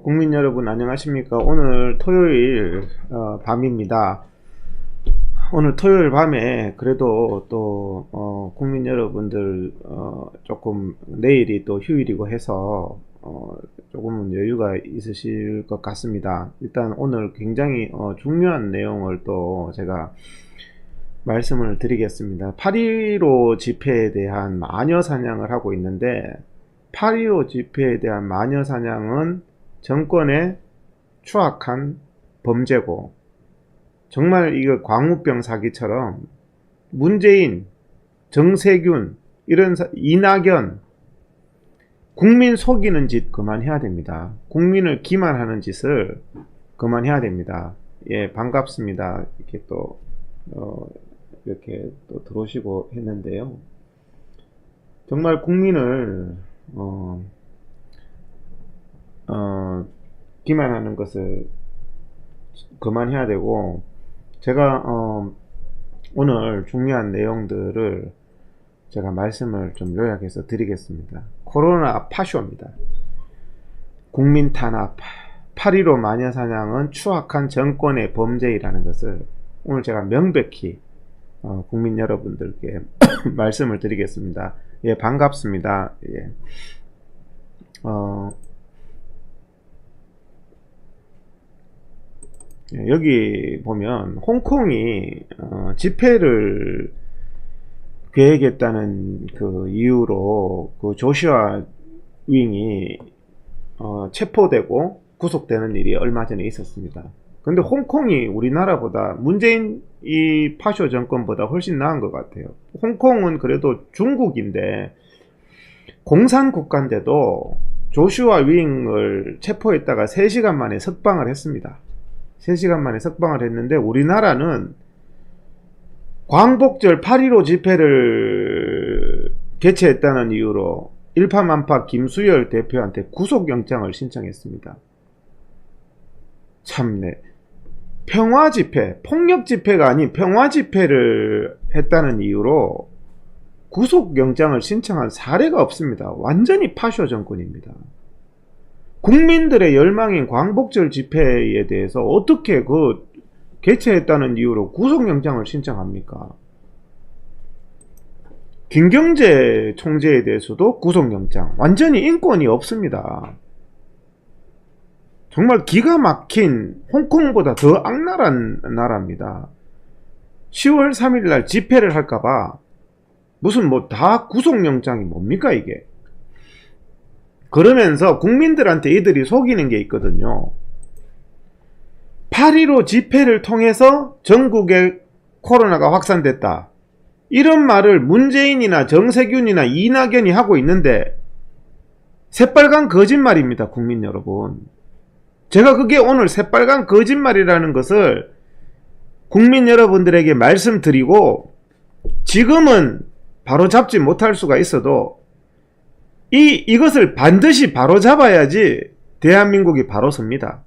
국민 여러분 안녕하십니까. 오늘 토요일 밤입니다. 오늘 토요일 밤에 그래도 또 국민 여러분들 조금 내일이 또 휴일이고 해서 조금은 여유가 있으실 것 같습니다. 일단 오늘 굉장히 중요한 내용을 또 제가 말씀을 드리겠습니다. 8.15 집회에 대한 마녀 사냥을 하고 있는데, 8.15 집회에 대한 마녀 사냥은 정권의 추악한 범죄고, 정말 이거 광우병 사기처럼 문재인, 정세균, 이낙연, 국민 속이는 짓 그만해야 됩니다. 국민을 기만하는 짓을 그만해야 됩니다. 예, 반갑습니다. 이렇게 또 이렇게 또 들어오시고 했는데요. 정말 국민을 기만하는 것을 그만해야 되고, 제가 오늘 중요한 내용들을 제가 말씀을 좀 요약해서 드리겠습니다. 코로나 파쇼입니다. 국민 탄압, 8.15 마녀사냥은 추악한 정권의 범죄이라는 것을 오늘 제가 명백히 국민 여러분들께 말씀을 드리겠습니다. 예, 반갑습니다. 예. 여기 보면 홍콩이 집회를 계획했다는 그 이유로 그 조슈아 윙이 체포되고 구속되는 일이 얼마 전에 있었습니다. 근데 홍콩이 우리나라보다 문재인 이 파쇼 정권보다 훨씬 나은 것 같아요. 홍콩은 그래도 중국인데 공산국가인데도 조슈아 윙을 체포했다가 3시간 만에 석방을 했습니다. 3시간 만에 석방을 했는데, 우리나라는 광복절 8.15 집회를 개최했다는 이유로 일파만파 김수열 대표한테 구속영장을 신청했습니다. 참네. 평화 집회, 폭력 집회가 아닌 평화 집회를 했다는 이유로 구속영장을 신청한 사례가 없습니다. 완전히 파쇼 정권입니다. 국민들의 열망인 광복절 집회에 대해서 어떻게 그 개최했다는 이유로 구속영장을 신청합니까? 김경재 총재에 대해서도 구속영장. 완전히 인권이 없습니다. 정말 기가 막힌, 홍콩보다 더 악랄한 나라입니다. 10월 3일날 집회를 할까봐 무슨 뭐 다 구속영장이 뭡니까 이게? 그러면서 국민들한테 이들이 속이는 게 있거든요. 8.15 집회를 통해서 전국에 코로나가 확산됐다, 이런 말을 문재인이나 정세균이나 이낙연이 하고 있는데 새빨간 거짓말입니다. 국민 여러분, 제가 그게 오늘 새빨간 거짓말이라는 것을 국민 여러분들에게 말씀드리고, 지금은 바로잡지 못할 수가 있어도 이것을 반드시 바로잡아야지 대한민국이 바로 섭니다.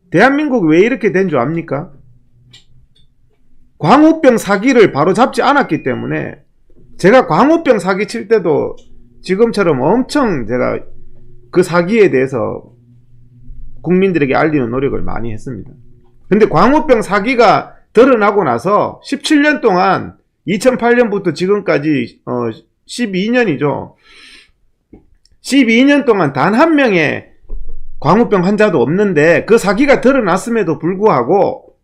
대한민국이 왜 이렇게 된 줄 압니까? 광우병 사기를 바로잡지 않았기 때문에. 제가 광우병 사기 칠 때도 지금처럼 엄청 제가 그 사기에 대해서 국민들에게 알리는 노력을 많이 했습니다. 근데 광우병 사기가 드러나고 나서 17년 동안, 2008년부터 지금까지 12년이죠. 12년 동안 단 한 명의 광우병 환자도 없는데, 그 사기가 드러났음에도 불구하고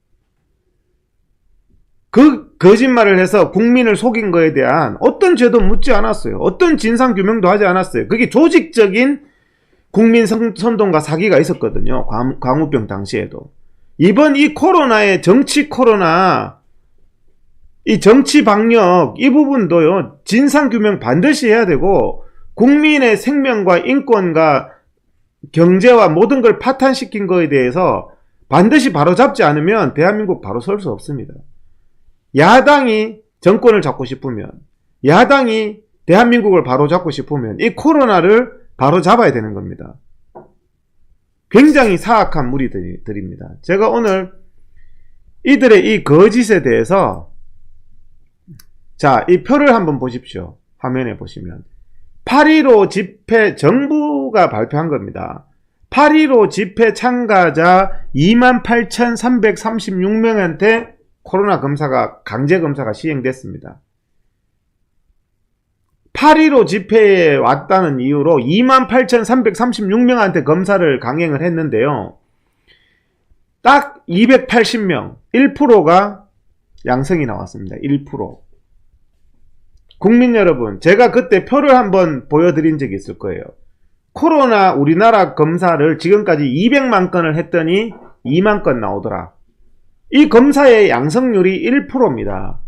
그 거짓말을 해서 국민을 속인 거에 대한 어떤 죄도 묻지 않았어요. 어떤 진상규명도 하지 않았어요. 그게 조직적인 국민 선동과 사기가 있었거든요. 광우병 당시에도. 이번 이 코로나의 정치 코로나, 이 정치 방역, 이 부분도요, 진상규명 반드시 해야 되고, 국민의 생명과 인권과 경제와 모든 걸 파탄시킨 거에 대해서 반드시 바로잡지 않으면 대한민국 바로 설 수 없습니다. 야당이 정권을 잡고 싶으면, 야당이 대한민국을 바로잡고 싶으면 이 코로나를 바로잡아야 되는 겁니다. 굉장히 사악한 무리들입니다. 제가 오늘 이들의 이 거짓에 대해서, 자, 이 표를 한번 보십시오. 화면에 보시면 8.15 집회 정부가 발표한 겁니다. 8.15 집회 참가자 28,336명한테 코로나 검사가, 강제 검사가 시행됐습니다. 8.15 집회에 왔다는 이유로 28,336명한테 검사를 강행을 했는데요. 딱 280명, 1%가 양성이 나왔습니다. 1%. 국민 여러분, 제가 그때 표를 한번 보여드린 적이 있을 거예요. 코로나 우리나라 검사를 지금까지 200만 건을 했더니 2만 건 나오더라. 이 검사의 양성률이 1%입니다.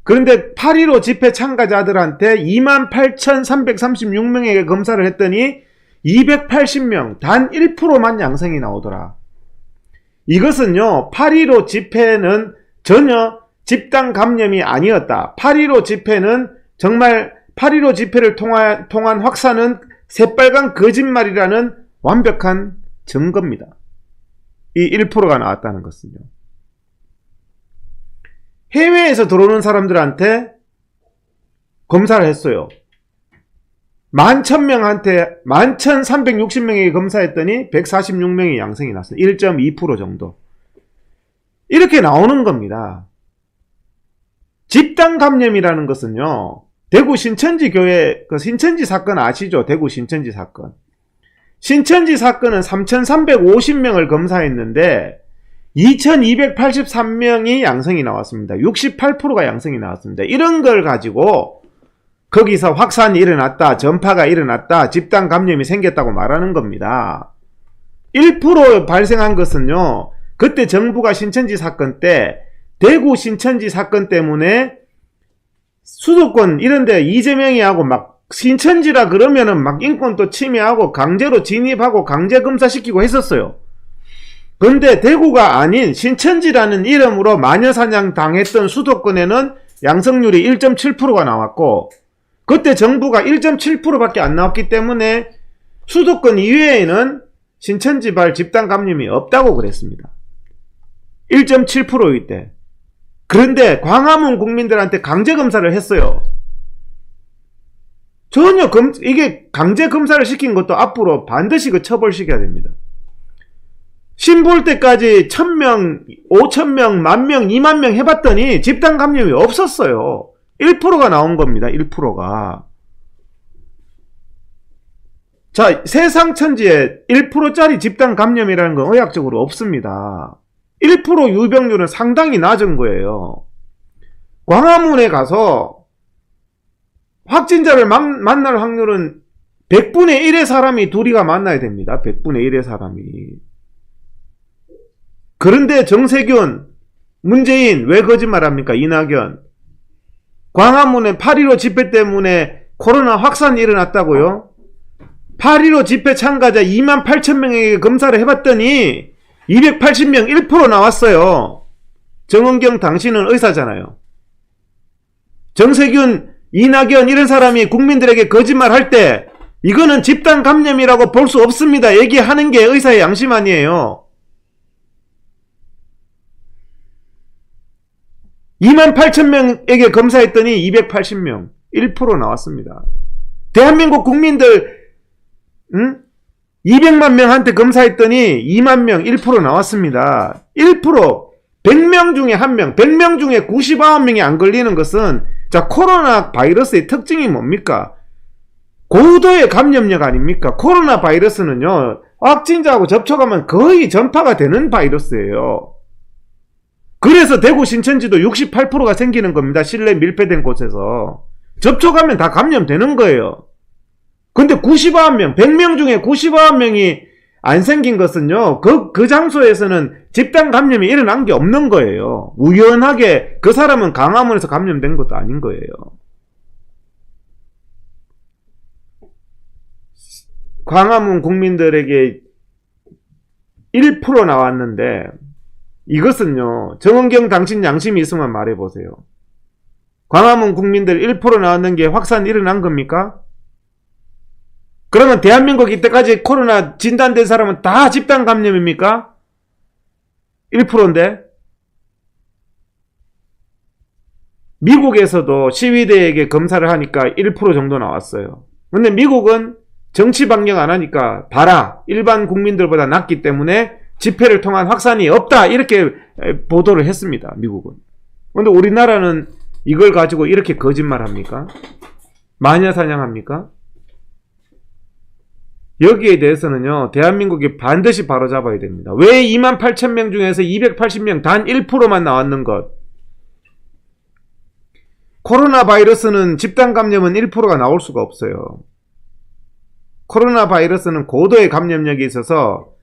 그런데 8.15 집회 참가자들한테 28,336명에게 검사를 했더니 280명, 단 1%만 양성이 나오더라. 이것은요, 8.15 집회는 전혀 집단 감염이 아니었다. 8.15 집회는 정말 8.15 집회를 통한 확산은 새빨간 거짓말이라는 완벽한 증거입니다. 이 1%가 나왔다는 것은요. 해외에서 들어오는 사람들한테 검사를 했어요. 11,000명한테 11,360명에게 검사했더니 146명이 양성이 났어요. 1.2% 정도. 이렇게 나오는 겁니다. 집단 감염이라는 것은요, 대구 신천지 교회, 그 신천지 사건 아시죠? 대구 신천지 사건. 신천지 사건은 3,350명을 검사했는데 2,283명이 양성이 나왔습니다. 68%가 양성이 나왔습니다. 이런 걸 가지고 거기서 확산이 일어났다, 전파가 일어났다, 집단 감염이 생겼다고 말하는 겁니다. 1% 발생한 것은요, 그때 정부가 신천지 사건 때, 대구 신천지 사건 때문에 수도권 이런데 이재명이 하고 막 신천지라 그러면은 막 인권도 침해하고 강제로 진입하고 강제 검사시키고 했었어요. 그런데 대구가 아닌 신천지라는 이름으로 마녀사냥 당했던 수도권에는 양성률이 1.7%가 나왔고, 그때 정부가 1.7%밖에 안 나왔기 때문에 수도권 이외에는 신천지발 집단 감염이 없다고 그랬습니다. 1.7%일 때. 그런데 광화문 국민들한테 강제 검사를 했어요. 전혀 이게 강제 검사를 시킨 것도 앞으로 반드시 그 처벌시켜야 됩니다. 신볼 때까지 1,000명, 5,000명, 10,000명, 20,000명 해봤더니 집단 감염이 없었어요. 1%가 나온 겁니다. 1%가. 자, 세상 천지에 1%짜리 집단 감염이라는 건 의학적으로 없습니다. 1% 유병률은 상당히 낮은 거예요. 광화문에 가서 확진자를 만날 확률은 100분의 1의 사람이 둘이가 만나야 됩니다. 100분의 1의 사람이. 그런데 정세균, 문재인 왜 거짓말합니까? 이낙연. 광화문에 8.15 집회 때문에 코로나 확산이 일어났다고요? 8.15 집회 참가자 28,000명에게 검사를 해봤더니 280명 1% 나왔어요. 정은경 당신은 의사잖아요. 정세균, 이낙연 이런 사람이 국민들에게 거짓말할 때 이거는 집단 감염이라고 볼 수 없습니다. 얘기하는 게 의사의 양심 아니에요. 28,000명에게 검사했더니 280명, 1% 나왔습니다. 대한민국 국민들 200만 명한테 검사했더니 2만 명, 1% 나왔습니다. 1%, 100명 중에 1명, 100명 중에 99명이 안 걸리는 것은, 자, 코로나 바이러스의 특징이 뭡니까? 고도의 감염력 아닙니까? 코로나 바이러스는요, 확진자하고 접촉하면 거의 전파가 되는 바이러스예요. 그래서 대구 신천지도 68%가 생기는 겁니다. 실내 밀폐된 곳에서. 접촉하면 다 감염되는 거예요. 근데 99명, 100명 중에 99명이 안 생긴 것은요, 그 장소에서는 집단 감염이 일어난 게 없는 거예요. 우연하게 그 사람은 광화문에서 감염된 것도 아닌 거예요. 광화문 국민들에게 1% 나왔는데, 이것은요, 정은경 당신 양심이 있으면 말해보세요. 광화문 국민들 1% 나왔는 게 확산 일어난 겁니까? 그러면 대한민국 이때까지 코로나 진단된 사람은 다 집단 감염입니까? 1%인데? 미국에서도 시위대에게 검사를 하니까 1% 정도 나왔어요. 근데 미국은 정치 방역 안 하니까 봐라, 일반 국민들보다 낫기 때문에 집회를 통한 확산이 없다, 이렇게 보도를 했습니다, 미국은. 근데 우리나라는 이걸 가지고 이렇게 거짓말합니까? 마녀사냥합니까? 여기에 대해서는요, 대한민국이 반드시 바로잡아야 됩니다. 왜 28,000명 중에서 280명 단 1%만 나왔는 것? 코로나 바이러스는 집단 감염은 1%가 나올 수가 없어요. 코로나 바이러스는 고도의 감염력이 있어서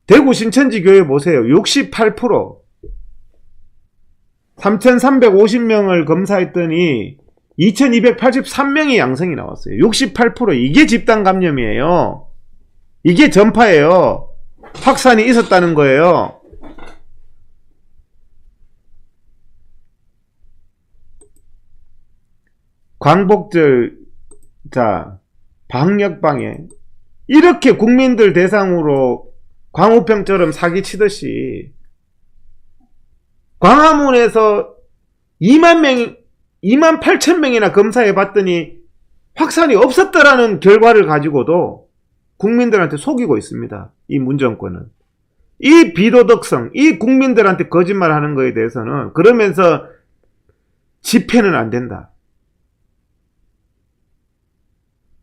대구 신천지 교회 보세요. 68%. 3,350명을 검사했더니 2,283명이 양성이 나왔어요. 68%. 이게 집단 감염이에요. 이게 전파예요. 확산이 있었다는 거예요. 광복절, 자, 방역방해. 이렇게 국민들 대상으로 광우병처럼 사기치듯이 광화문에서 28,000명이나 검사해 봤더니 확산이 없었다라는 결과를 가지고도 국민들한테 속이고 있습니다. 이 문정권은. 이 비도덕성, 이 국민들한테 거짓말하는 거에 대해서는, 그러면서 집회는 안 된다,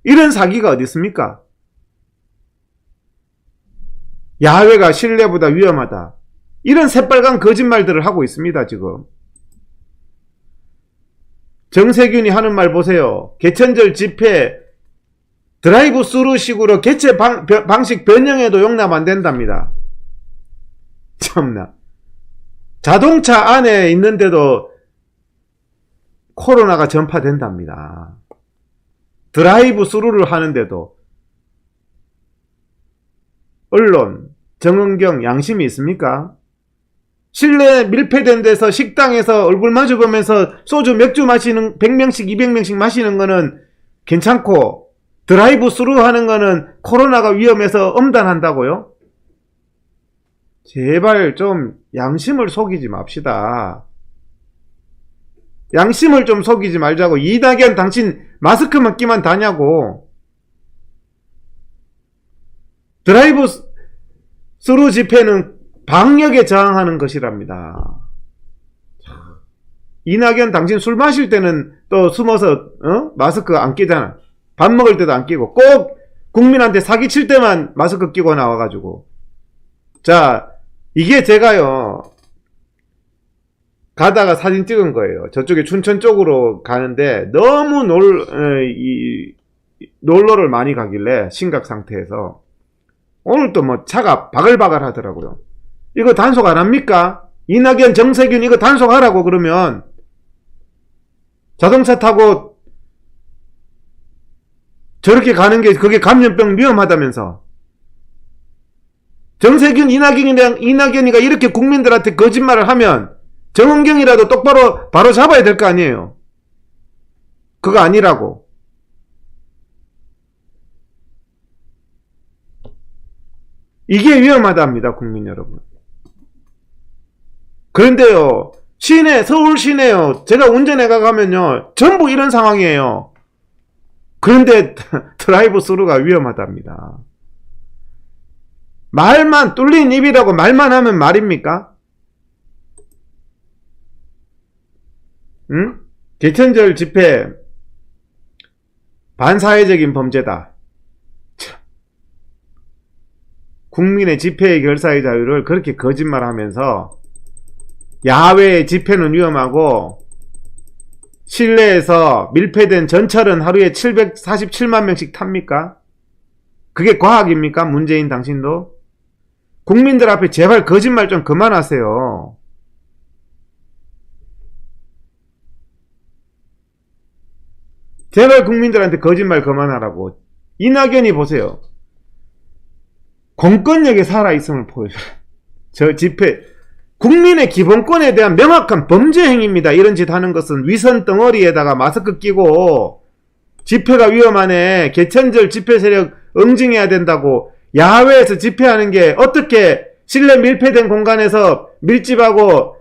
이런 사기가 어디 있습니까? 야외가 실내보다 위험하다, 이런 새빨간 거짓말들을 하고 있습니다, 지금. 정세균이 하는 말 보세요. 개천절 집회 드라이브 스루식으로 개최 방식 변형에도 용납 안 된답니다. 참나. 자동차 안에 있는데도 코로나가 전파된답니다. 드라이브 스루를 하는데도. 언론, 정은경 양심이 있습니까? 실내 밀폐된 데서 식당에서 얼굴 마주보면서 소주 맥주 마시는 100명씩 200명씩 마시는 거는 괜찮고, 드라이브 스루 하는 거는 코로나가 위험해서 엄단한다고요? 제발 좀 양심을 속이지 맙시다. 양심을 좀 속이지 말자고. 이낙연 당신 마스크만 끼만 다냐고. 드라이브 스루 집회는 방역에 저항하는 것이랍니다. 이낙연 당신 술 마실 때는 또 숨어서 마스크 안 끼잖아. 밥 먹을 때도 안 끼고, 꼭 국민한테 사기칠 때만 마스크 끼고 나와가지고. 자, 이게 제가요, 가다가 사진 찍은 거예요. 저쪽에 춘천 쪽으로 가는데 너무 놀러를 많이 가길래 심각 상태에서 오늘 또 뭐 차가 바글바글 하더라고요. 이거 단속 안 합니까? 이낙연, 정세균 이거 단속하라고. 그러면 자동차 타고 저렇게 가는 게 그게 감염병 위험하다면서. 정세균, 이낙연이가 이렇게 국민들한테 거짓말을 하면 정은경이라도 똑바로 바로 잡아야 될 거 아니에요. 그거 아니라고. 이게 위험하답니다, 국민 여러분. 그런데요, 시내, 서울 시내요, 제가 운전해 가면요, 전부 이런 상황이에요. 그런데 드라이브 스루가 위험하답니다. 말만, 뚫린 입이라고 말만 하면 말입니까? 응? 개천절 집회 반사회적인 범죄다. 참. 국민의 집회의 결사의 자유를 그렇게 거짓말하면서 야외의 집회는 위험하고 실내에서 밀폐된 전철은 하루에 747만 명씩 탑니까? 그게 과학입니까? 문재인 당신도? 국민들 앞에 제발 거짓말 좀 그만하세요. 제발 국민들한테 거짓말 그만하라고. 이낙연이 보세요. 공권력에 살아있음을 보여줘요. 저 집회, 국민의 기본권에 대한 명확한 범죄 행위입니다. 이런 짓 하는 것은. 위선 덩어리에다가 마스크 끼고 집회가 위험하네, 개천절 집회 세력 응징해야 된다고, 야외에서 집회하는 게 어떻게 실내 밀폐된 공간에서 밀집하고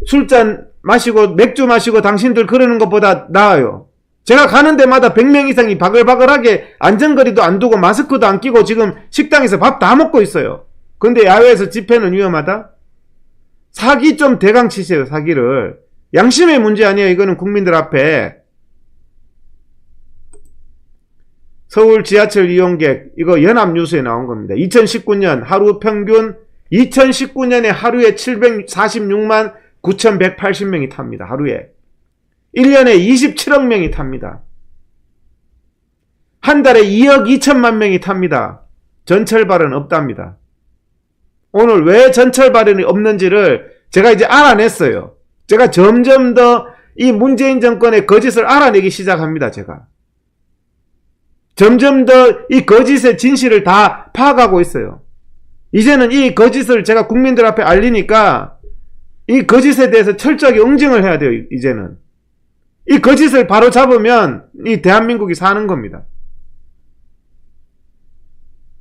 술잔 마시고 맥주 마시고 당신들 그러는 것보다 나아요. 제가 가는 데마다 100명 이상이 바글바글하게 안전거리도 안 두고 마스크도 안 끼고 지금 식당에서 밥 다 먹고 있어요. 근데 야외에서 집회는 위험하다? 사기 좀 대강 치세요, 사기를. 양심의 문제 아니에요, 이거는 국민들 앞에. 서울 지하철 이용객, 이거 연합뉴스에 나온 겁니다. 2019년 하루 평균, 2019년에 하루에 746만 9,180명이 탑니다, 하루에. 1년에 27억 명이 탑니다. 한 달에 2억 2천만 명이 탑니다. 전철발은 없답니다. 오늘 왜 전철발이 없는지를 제가 이제 알아냈어요. 제가 점점 더 이 문재인 정권의 거짓을 알아내기 시작합니다, 제가. 점점 더 이 거짓의 진실을 다 파악하고 있어요. 이제는 이 거짓을 제가 국민들 앞에 알리니까 이 거짓에 대해서 철저하게 응징을 해야 돼요, 이제는. 이 거짓을 바로 잡으면 이 대한민국이 사는 겁니다.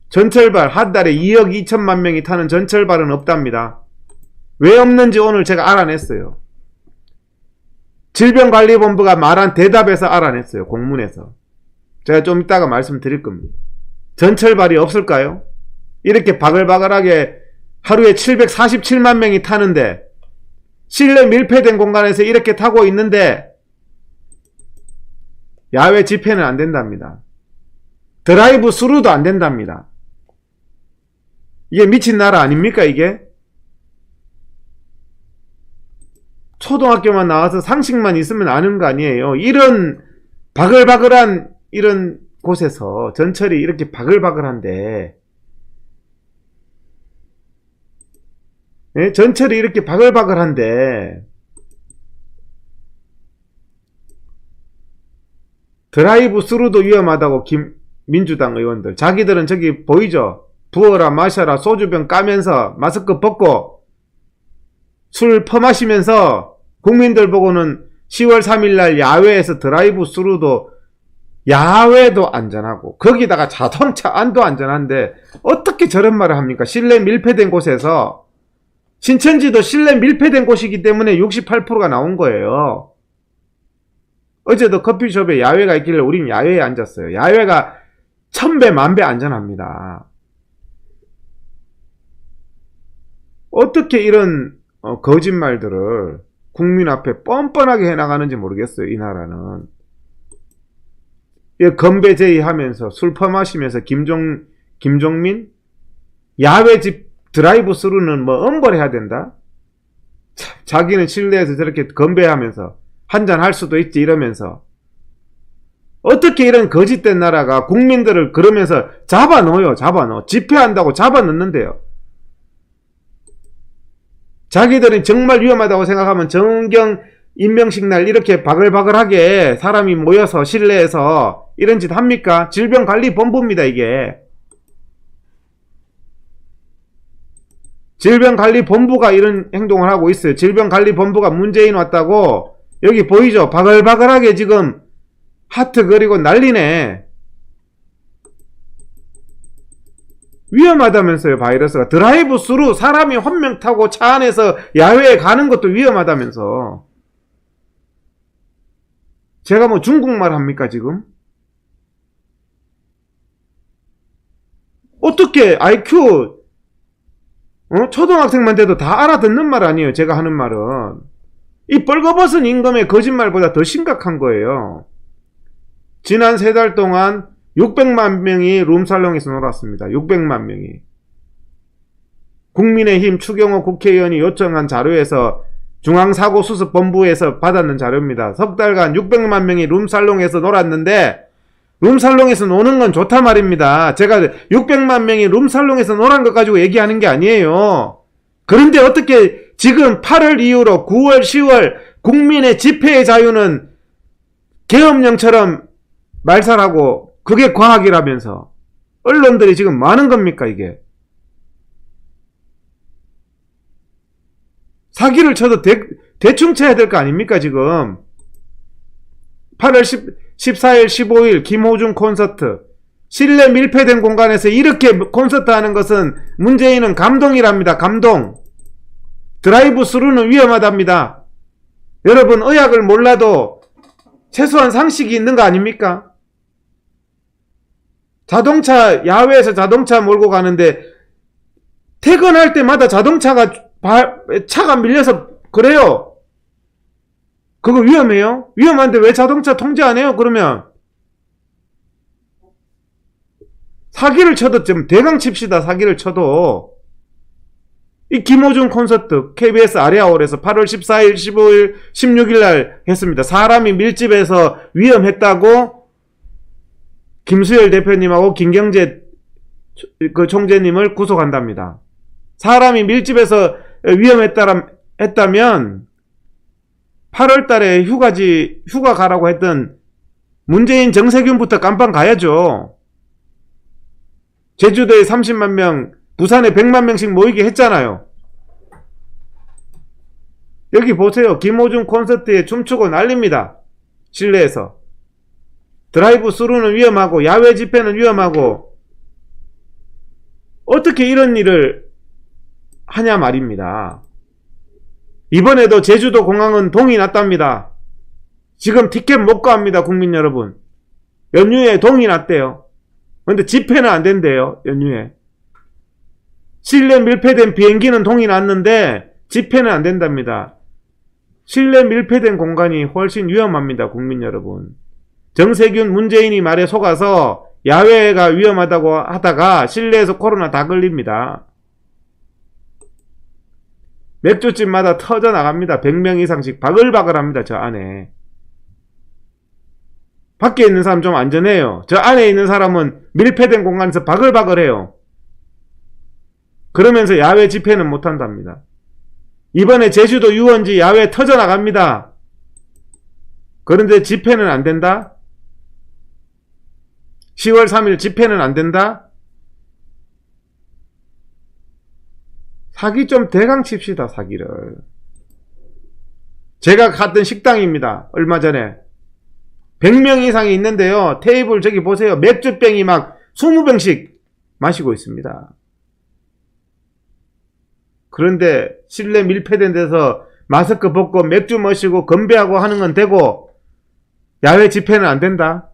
전철발 한 달에 2억 2천만 명이 타는 전철발은 없답니다. 왜 없는지 오늘 제가 알아냈어요. 질병관리본부가 말한 대답에서 알아냈어요. 공문에서. 제가 좀 이따가 말씀드릴 겁니다. 전철발이 없을까요? 이렇게 바글바글하게 하루에 747만 명이 타는데, 실내 밀폐된 공간에서 이렇게 타고 있는데 야외 집회는 안 된답니다. 드라이브 스루도 안 된답니다. 이게 미친 나라 아닙니까, 이게? 초등학교만 나와서 상식만 있으면 아는 거 아니에요. 이런 바글바글한 이런 곳에서 전철이 이렇게 바글바글한데, 예? 전철이 이렇게 바글바글한데 드라이브 스루도 위험하다고 민주당 의원들, 자기들은 저기 보이죠? 부어라 마셔라 소주병 까면서 마스크 벗고 술 퍼마시면서 국민들 보고는 10월 3일날 야외에서 드라이브 스루도, 야외도 안전하고 거기다가 자동차 안도 안전한데 어떻게 저런 말을 합니까? 실내 밀폐된 곳에서. 신천지도 실내 밀폐된 곳이기 때문에 68%가 나온 거예요. 어제도 커피숍에 야외가 있길래 우린 야외에 앉았어요. 야외가 1000배 만배 안전합니다. 어떻게 이런 거짓말들을 국민 앞에 뻔뻔하게 해나가는지 모르겠어요, 이 나라는. 건배제의하면서 술 퍼마시면서 김종민 야외 집 드라이브 스루는 뭐 엄벌해야 된다? 자기는 실내에서 저렇게 건배하면서 한잔 할 수도 있지 이러면서. 어떻게 이런 거짓된 나라가 국민들을 그러면서 잡아넣어요. 집회한다고 잡아넣는데요. 자기들이 정말 위험하다고 생각하면 정경 임명식 날 이렇게 바글바글하게 사람이 모여서 실내에서 이런 짓 합니까? 질병관리본부입니다, 이게. 질병관리본부가 이런 행동을 하고 있어요. 질병관리본부가 문재인 왔다고, 여기 보이죠? 바글바글하게 지금 하트 그리고 난리네. 위험하다면서요, 바이러스가. 드라이브 스루 사람이 한 명 타고 차 안에서 야외에 가는 것도 위험하다면서. 제가 뭐 중국말 합니까, 지금? 어떻게 IQ 초등학생만 돼도 다 알아듣는 말 아니에요, 제가 하는 말은. 이 뻘거벗은 임금의 거짓말보다 더 심각한 거예요. 지난 3달 동안 600만 명이 룸살롱에서 놀았습니다. 600만 명이. 국민의힘 추경호 국회의원이 요청한 자료에서 중앙사고수습본부에서 받았는 자료입니다. 석 달간 600만 명이 룸살롱에서 놀았는데, 룸살롱에서 노는 건 좋다 말입니다. 제가 600만 명이 룸살롱에서 노란 것 가지고 얘기하는 게 아니에요. 그런데 어떻게 지금 8월 이후로 9월, 10월 국민의 집회의 자유는 계엄령처럼 말살하고 그게 과학이라면서 언론들이 지금 뭐 하는 겁니까, 이게? 사기를 쳐도 대충 쳐야 될 거 아닙니까, 지금? 8월 14일, 15일 김호중 콘서트. 실내 밀폐된 공간에서 이렇게 콘서트 하는 것은 문재인은 감동이랍니다. 감동. 드라이브 스루는 위험하답니다. 여러분, 의학을 몰라도 최소한 상식이 있는 거 아닙니까? 자동차, 야외에서 자동차 몰고 가는데 퇴근할 때마다 차가 밀려서 그래요. 그거 위험해요? 위험한데 왜 자동차 통제 안 해요? 그러면 사기를 쳐도 좀 대강 칩시다. 사기를 쳐도 이 김호중 콘서트 KBS 아리아홀에서 8월 14일, 15일, 16일 날 했습니다. 사람이 밀집해서 위험했다고 김수열 대표님하고 김경재 그 총재님을 구속한답니다. 사람이 밀집해서 했다면 8월 달에 휴가 가라고 했던 문재인 정세균부터 깜빵 가야죠. 제주도에 30만 명, 부산에 100만 명씩 모이게 했잖아요. 여기 보세요. 김호중 콘서트에 춤추고 난립니다. 실내에서. 드라이브 스루는 위험하고 야외 집회는 위험하고 어떻게 이런 일을 하냐 말입니다. 이번에도 제주도 공항은 동이 났답니다. 지금 티켓 못 구합니다. 국민 여러분. 연휴에 동이 났대요. 근데 집회는 안 된대요. 연휴에. 실내 밀폐된 비행기는 동이 났는데 집회는 안 된답니다. 실내 밀폐된 공간이 훨씬 위험합니다. 국민 여러분. 정세균 문재인이 말에 속아서 야외가 위험하다고 하다가 실내에서 코로나 다 걸립니다. 맥주집마다 터져 나갑니다. 100명 이상씩 바글바글 합니다. 저 안에. 밖에 있는 사람 좀 안전해요. 저 안에 있는 사람은 밀폐된 공간에서 바글바글해요. 그러면서 야외 집회는 못한답니다. 이번에 제주도 유원지 야외 터져 나갑니다. 그런데 집회는 안 된다? 10월 3일 집회는 안 된다? 사기 좀 대강 칩시다. 사기를. 제가 갔던 식당입니다. 얼마 전에 100명 이상이 있는데요. 테이블 저기 보세요. 맥주병이 막 20병씩 마시고 있습니다. 그런데 실내 밀폐된 데서 마스크 벗고 맥주 마시고 건배하고 하는 건 되고 야외 집회는 안 된다.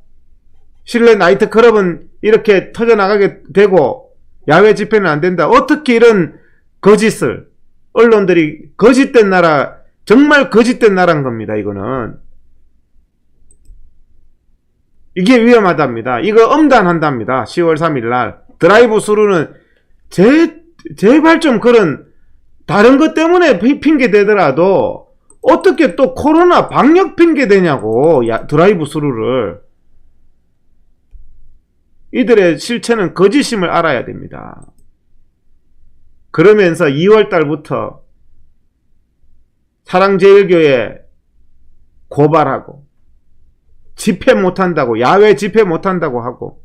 실내 나이트클럽은 이렇게 터져나가게 되고 야외 집회는 안 된다. 어떻게 이런 거짓을 언론들이 거짓된 나라, 정말 거짓된 나라인 겁니다. 이거는 이게 위험하답니다. 이거 엄단한답니다. 10월 3일 날 드라이브 스루는 제발 좀 그런 다른 것 때문에 핑계 대더라도 어떻게 또 코로나 방역 핑계 대냐고. 드라이브 스루를. 이들의 실체는 거짓임을 알아야 됩니다. 그러면서 2월 달부터 사랑제일교회 고발하고 집회 못한다고, 야외 집회 못한다고 하고,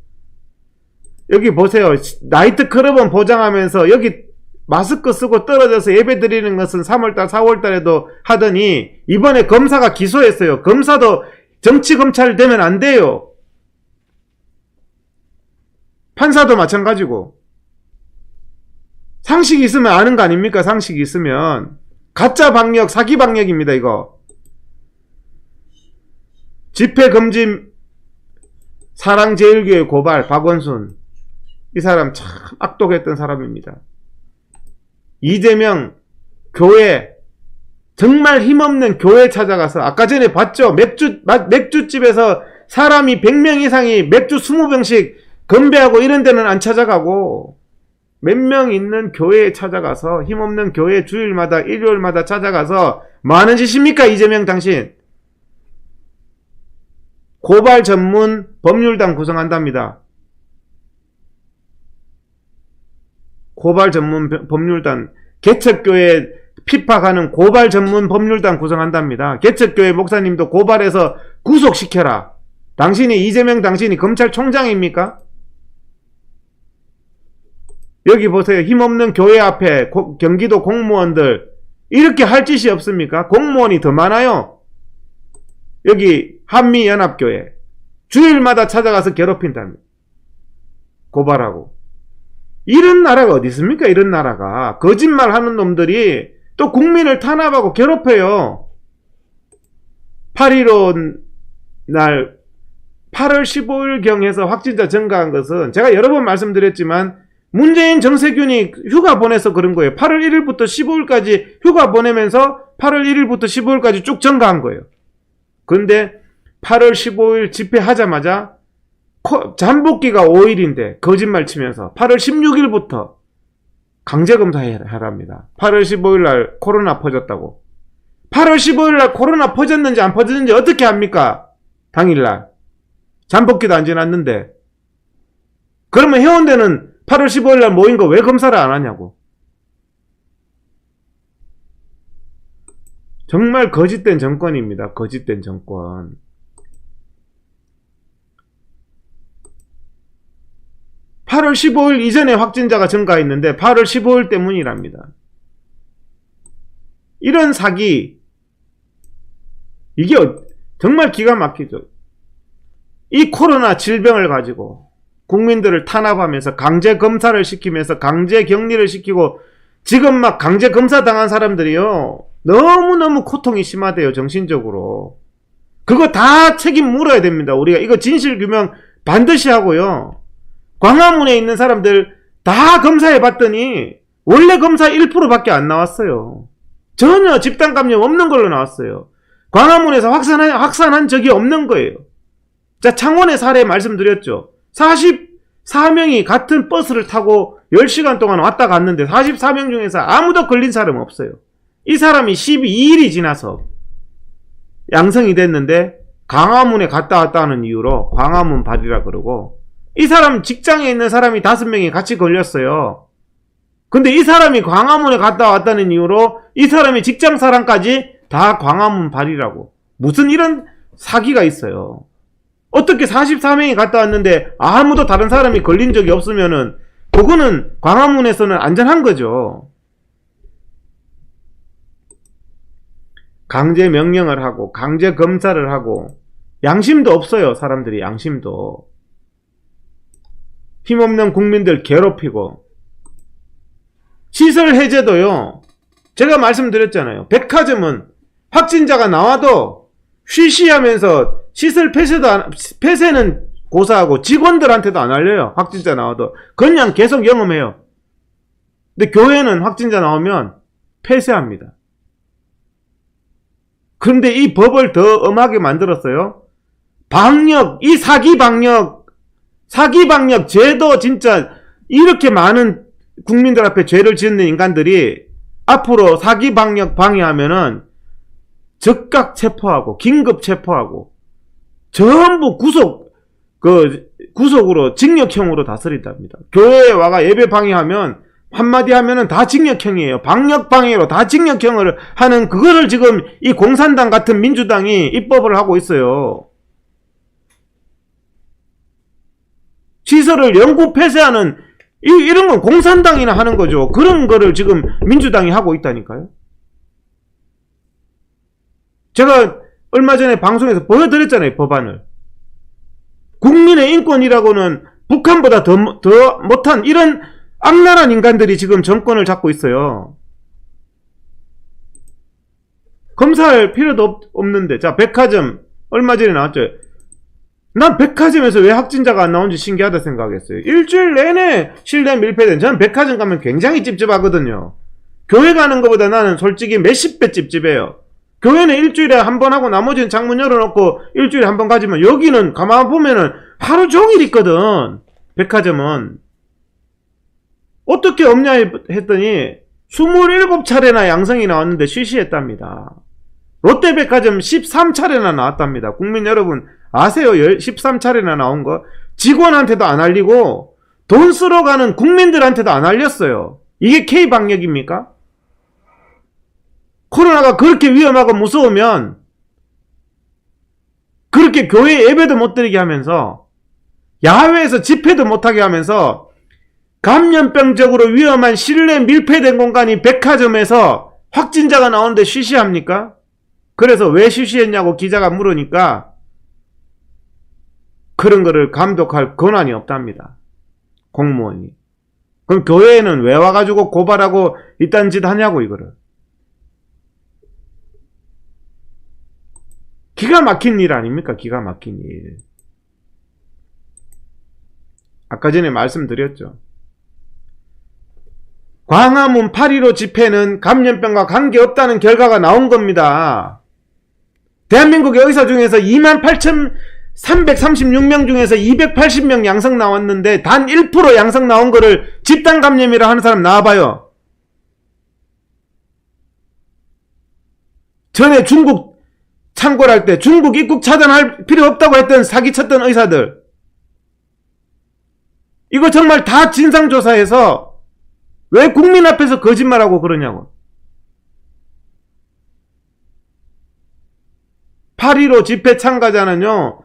여기 보세요. 나이트클럽은 보장하면서 여기 마스크 쓰고 떨어져서 예배 드리는 것은 3월달 4월달에도 하더니 이번에 검사가 기소했어요. 검사도 정치검찰 되면 안 돼요. 판사도 마찬가지고. 상식이 있으면 아는 거 아닙니까? 상식이 있으면. 가짜 방역, 사기 방역입니다. 이거. 집회금지 사랑제일교회 고발 박원순. 이 사람 참 악독했던 사람입니다. 이재명 교회, 정말 힘없는 교회 찾아가서, 아까 전에 봤죠? 맥주집에서 사람이 100명 이상이 맥주 20병씩 건배하고 이런 데는 안 찾아가고 몇 명 있는 교회에 찾아가서, 힘없는 교회 주일마다 일요일마다 찾아가서 뭐 하는 짓입니까? 이재명 당신. 고발 전문 법률단 구성한답니다. 고발 전문 법률단, 개척교회 핍박하는 고발 전문 법률단 구성한답니다. 개척교회 목사님도 고발해서 구속시켜라. 이재명 당신이 검찰총장입니까? 여기 보세요. 힘없는 교회 앞에 경기도 공무원들 이렇게 할 짓이 없습니까? 공무원이 더 많아요. 여기 한미연합교회 주일마다 찾아가서 괴롭힌답니다. 고발하고. 이런 나라가 어디 있습니까? 이런 나라가. 거짓말하는 놈들이 또 국민을 탄압하고 괴롭혀요. 8.15 날 8월 15일경에서 확진자 증가한 것은 제가 여러 번 말씀드렸지만 문재인 정세균이 휴가 보내서 그런 거예요. 8월 1일부터 15일까지 휴가 보내면서 8월 1일부터 15일까지 쭉 증가한 거예요. 그런데 8월 15일 집회하자마자 잠복기가 5일인데 거짓말 치면서 8월 16일부터 강제검사 하랍니다. 8월 15일 날 코로나 퍼졌다고. 8월 15일 날 코로나 퍼졌는지 안 퍼졌는지 어떻게 합니까? 당일날. 잠복기도 안 지났는데. 그러면 해운대는 8월 15일 날 모인 거 왜 검사를 안 하냐고. 정말 거짓된 정권입니다. 거짓된 정권. (8월 15일) 이전에 확진자가 증가했는데 8월 15일 때문이랍니다. 이런 사기, 이게 정말 기가 막히죠. 이 코로나 질병을 가지고 국민들을 탄압하면서 강제 검사를 시키면서 강제 격리를 시키고, 지금 막 강제 검사 당한 사람들이요, 너무너무 고통이 심하대요. 정신적으로. 그거 다 책임 물어야 됩니다. 우리가 이거 진실 규명 반드시 하고요. 광화문에 있는 사람들 다 검사해 봤더니 원래 검사 1%밖에 안 나왔어요. 전혀 집단 감염 없는 걸로 나왔어요. 광화문에서 확산한 적이 없는 거예요. 자, 창원의 사례 말씀드렸죠. 44명이 같은 버스를 타고 10시간 동안 왔다 갔는데 44명 중에서 아무도 걸린 사람 없어요. 이 사람이 12일이 지나서 양성이 됐는데 광화문에 갔다 왔다는 이유로 광화문 발이라 그러고, 이 사람 직장에 있는 사람이 5명이 같이 걸렸어요. 근데 이 사람이 광화문에 갔다 왔다는 이유로 이 사람이 직장 사람까지 다 광화문 발이라고. 무슨 이런 사기가 있어요. 어떻게 44명이 갔다 왔는데 아무도 다른 사람이 걸린 적이 없으면은 그거는 광화문에서는 안전한 거죠. 강제 명령을 하고 강제 검사를 하고 양심도 없어요. 사람들이 양심도. 힘없는 국민들 괴롭히고. 시설 해제도요, 제가 말씀드렸잖아요. 백화점은 확진자가 나와도 쉬쉬하면서 시설 폐쇄는 고사하고 직원들한테도 안 알려요. 확진자 나와도 그냥 계속 영업해요. 근데 교회는 확진자 나오면 폐쇄합니다. 그런데 이 법을 더 엄하게 만들었어요. 방역, 이 사기 방역 죄도 진짜 이렇게 많은 국민들 앞에 죄를 짓는 인간들이 앞으로 사기 방역 방해하면은 즉각 체포하고 긴급 체포하고 전부 구속으로 징역형으로 다스린답니다. 교회에 와가 예배 방해하면 한마디 하면은 다 징역형이에요. 방역 방해로 다 징역형을 하는, 그거를 지금 이 공산당 같은 민주당이 입법을 하고 있어요. 시설을 영구 폐쇄하는 이런 건 공산당이나 하는 거죠. 그런 거를 지금 민주당이 하고 있다니까요. 제가 얼마 전에 방송에서 보여드렸잖아요. 법안을. 국민의 인권이라고는 북한보다 더 못한 이런 악랄한 인간들이 지금 정권을 잡고 있어요. 검사할 필요도 없는데. 자, 백화점 얼마 전에 나왔죠. 난 백화점에서 왜 확진자가 안 나온지 신기하다 생각했어요. 일주일 내내 실내 밀폐된, 저는 백화점 가면 굉장히 찝찝하거든요. 교회 가는 것보다 나는 솔직히 몇십 배 찝찝해요. 교회는 일주일에 한 번 하고 나머지는 창문 열어놓고 일주일에 한 번 가지만, 여기는 가만 보면은 하루 종일 있거든. 백화점은. 어떻게 없냐 했더니 27차례나 양성이 나왔는데 쉬쉬했답니다. 롯데백화점 13차례나 나왔답니다. 국민 여러분 아세요? 13차례나 나온 거. 직원한테도 안 알리고 돈 쓰러 가는 국민들한테도 안 알렸어요. 이게 K방역입니까? 코로나가 그렇게 위험하고 무서우면 그렇게 교회 예배도 못 드리게 하면서, 야외에서 집회도 못하게 하면서, 감염병적으로 위험한 실내 밀폐된 공간이 백화점에서 확진자가 나오는데 쉬쉬합니까? 그래서 왜 쉬쉬했냐고 기자가 물으니까 그런 거를 감독할 권한이 없답니다. 공무원이. 그럼 교회에는 왜 와가지고 고발하고 이딴 짓 하냐고, 이거를. 기가 막힌 일 아닙니까? 기가 막힌 일. 아까 전에 말씀드렸죠. 광화문 8.15 집회는 감염병과 관계없다는 결과가 나온 겁니다. 대한민국의 의사 중에서 28,336명 중에서 280명 양성 나왔는데 단 1% 양성 나온 거를 집단 감염이라 하는 사람 나와봐요. 전에 중국 창궐할 때 중국 입국 차단할 필요 없다고 했던 사기쳤던 의사들, 이거 정말 다 진상조사해서 왜 국민 앞에서 거짓말하고 그러냐고. 8.15 집회 참가자는요,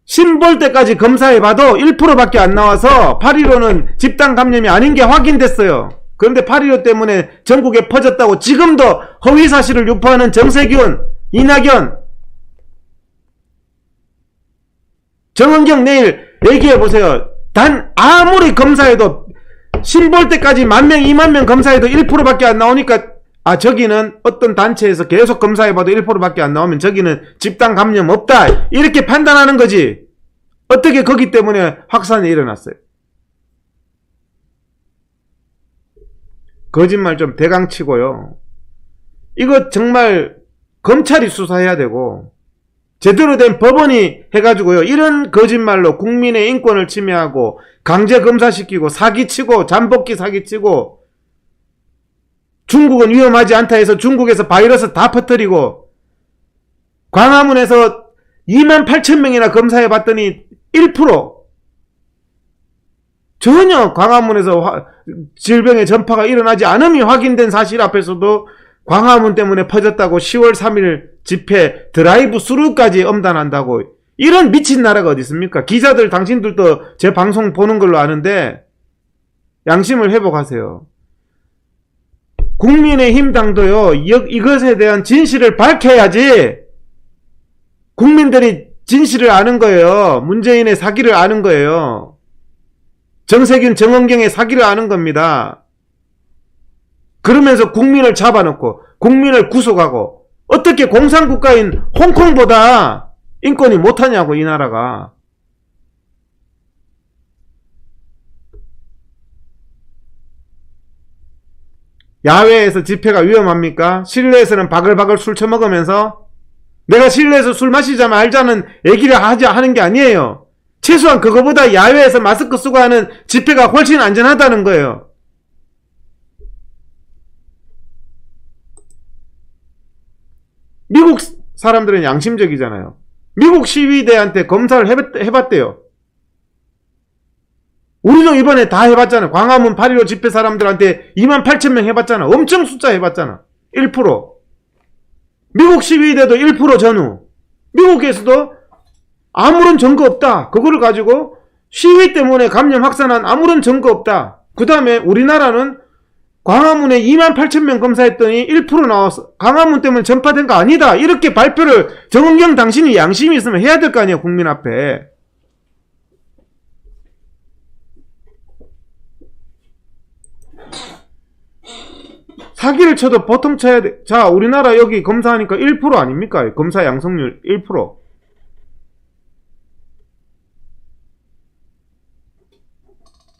신볼 때까지 검사해봐도 1%밖에 안 나와서 8.15는 집단 감염이 아닌 게 확인됐어요. 그런데 8.15 때문에 전국에 퍼졌다고 지금도 허위사실을 유포하는 정세균, 이낙연, 정은경 내일 얘기해보세요. 단 아무리 검사해도 신볼 때까지 10,000명, 20,000명 검사해도 1%밖에 안 나오니까, 저기는 어떤 단체에서 계속 검사해봐도 1%밖에 안 나오면 저기는 집단 감염 없다, 이렇게 판단하는 거지. 어떻게 거기 때문에 확산이 일어났어요? 거짓말 좀 대강 치고요. 이거 정말 검찰이 수사해야 되고 제대로 된 법원이 해가지고요, 이런 거짓말로 국민의 인권을 침해하고 강제 검사시키고 사기치고 잠복기 사기치고 중국은 위험하지 않다 해서 중국에서 바이러스 다 퍼뜨리고 광화문에서 28,000명이나 검사해봤더니 1%, 전혀 광화문에서 질병의 전파가 일어나지 않음이 확인된 사실 앞에서도 광화문 때문에 퍼졌다고 10월 3일 집회 드라이브 스루까지 엄단한다고. 이런 미친 나라가 어디 있습니까? 기자들 당신들도 제 방송 보는 걸로 아는데 양심을 회복하세요. 국민의힘 당도요, 이것에 대한 진실을 밝혀야지. 국민들이 진실을 아는 거예요. 문재인의 사기를 아는 거예요. 정세균, 정은경의 사기를 아는 겁니다. 그러면서 국민을 잡아놓고 국민을 구속하고, 어떻게 공산국가인 홍콩보다 인권이 못하냐고, 이 나라가. 야외에서 집회가 위험합니까? 실내에서는 바글바글 술 처먹으면서 내가 실내에서 술 마시자 말자는 얘기를 하는 게 아니에요. 최소한 그거보다 야외에서 마스크 쓰고 하는 집회가 훨씬 안전하다는 거예요. 미국 사람들은 양심적이잖아요. 미국 시위대한테 검사를 해봤대요. 우리도 이번에 다 해봤잖아. 광화문 8.15 집회 사람들한테 28,000명 해봤잖아. 엄청 숫자 해봤잖아. 1%. 미국 시위대도 1% 전후. 미국에서도 아무런 증거 없다. 그거를 가지고 시위 때문에 감염 확산한 아무런 증거 없다. 그 다음에 우리나라는 광화문에 28,000명 검사했더니 1% 나왔어. 광화문 때문에 전파된 거 아니다. 이렇게 발표를 정은경 당신이 양심이 있으면 해야 될 거 아니야, 국민 앞에. 사기를 쳐도 보통 쳐야 돼. 자, 우리나라 여기 검사하니까 1% 아닙니까? 검사 양성률 1%.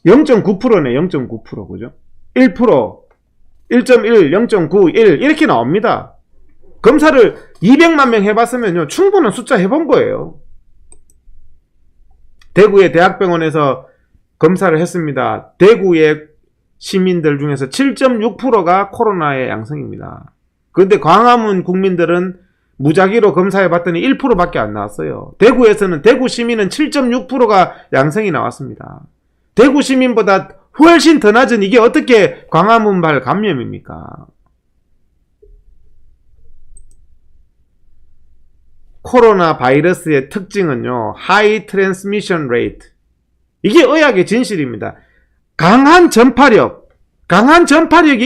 (0.9%네) 0.9%. 그죠? 1%, 1.1, 0.9, 1 이렇게 나옵니다. 검사를 200만 명 해봤으면요, 충분한 숫자 해본 거예요. 대구의 대학병원에서 검사를 했습니다. 대구의 시민들 중에서 7.6%가 코로나의 양성입니다. 그런데 광화문 국민들은 무작위로 검사해봤더니 1%밖에 안 나왔어요. 대구에서는, 대구 시민은 7.6%가 양성이 나왔습니다. 대구 시민보다 훨씬 더 낮은 이게 어떻게 광화문발 감염입니까? 코로나 바이러스의 특징은요, 하이 트랜스미션 레이트. 이게 의학의 진실입니다. 강한 전파력이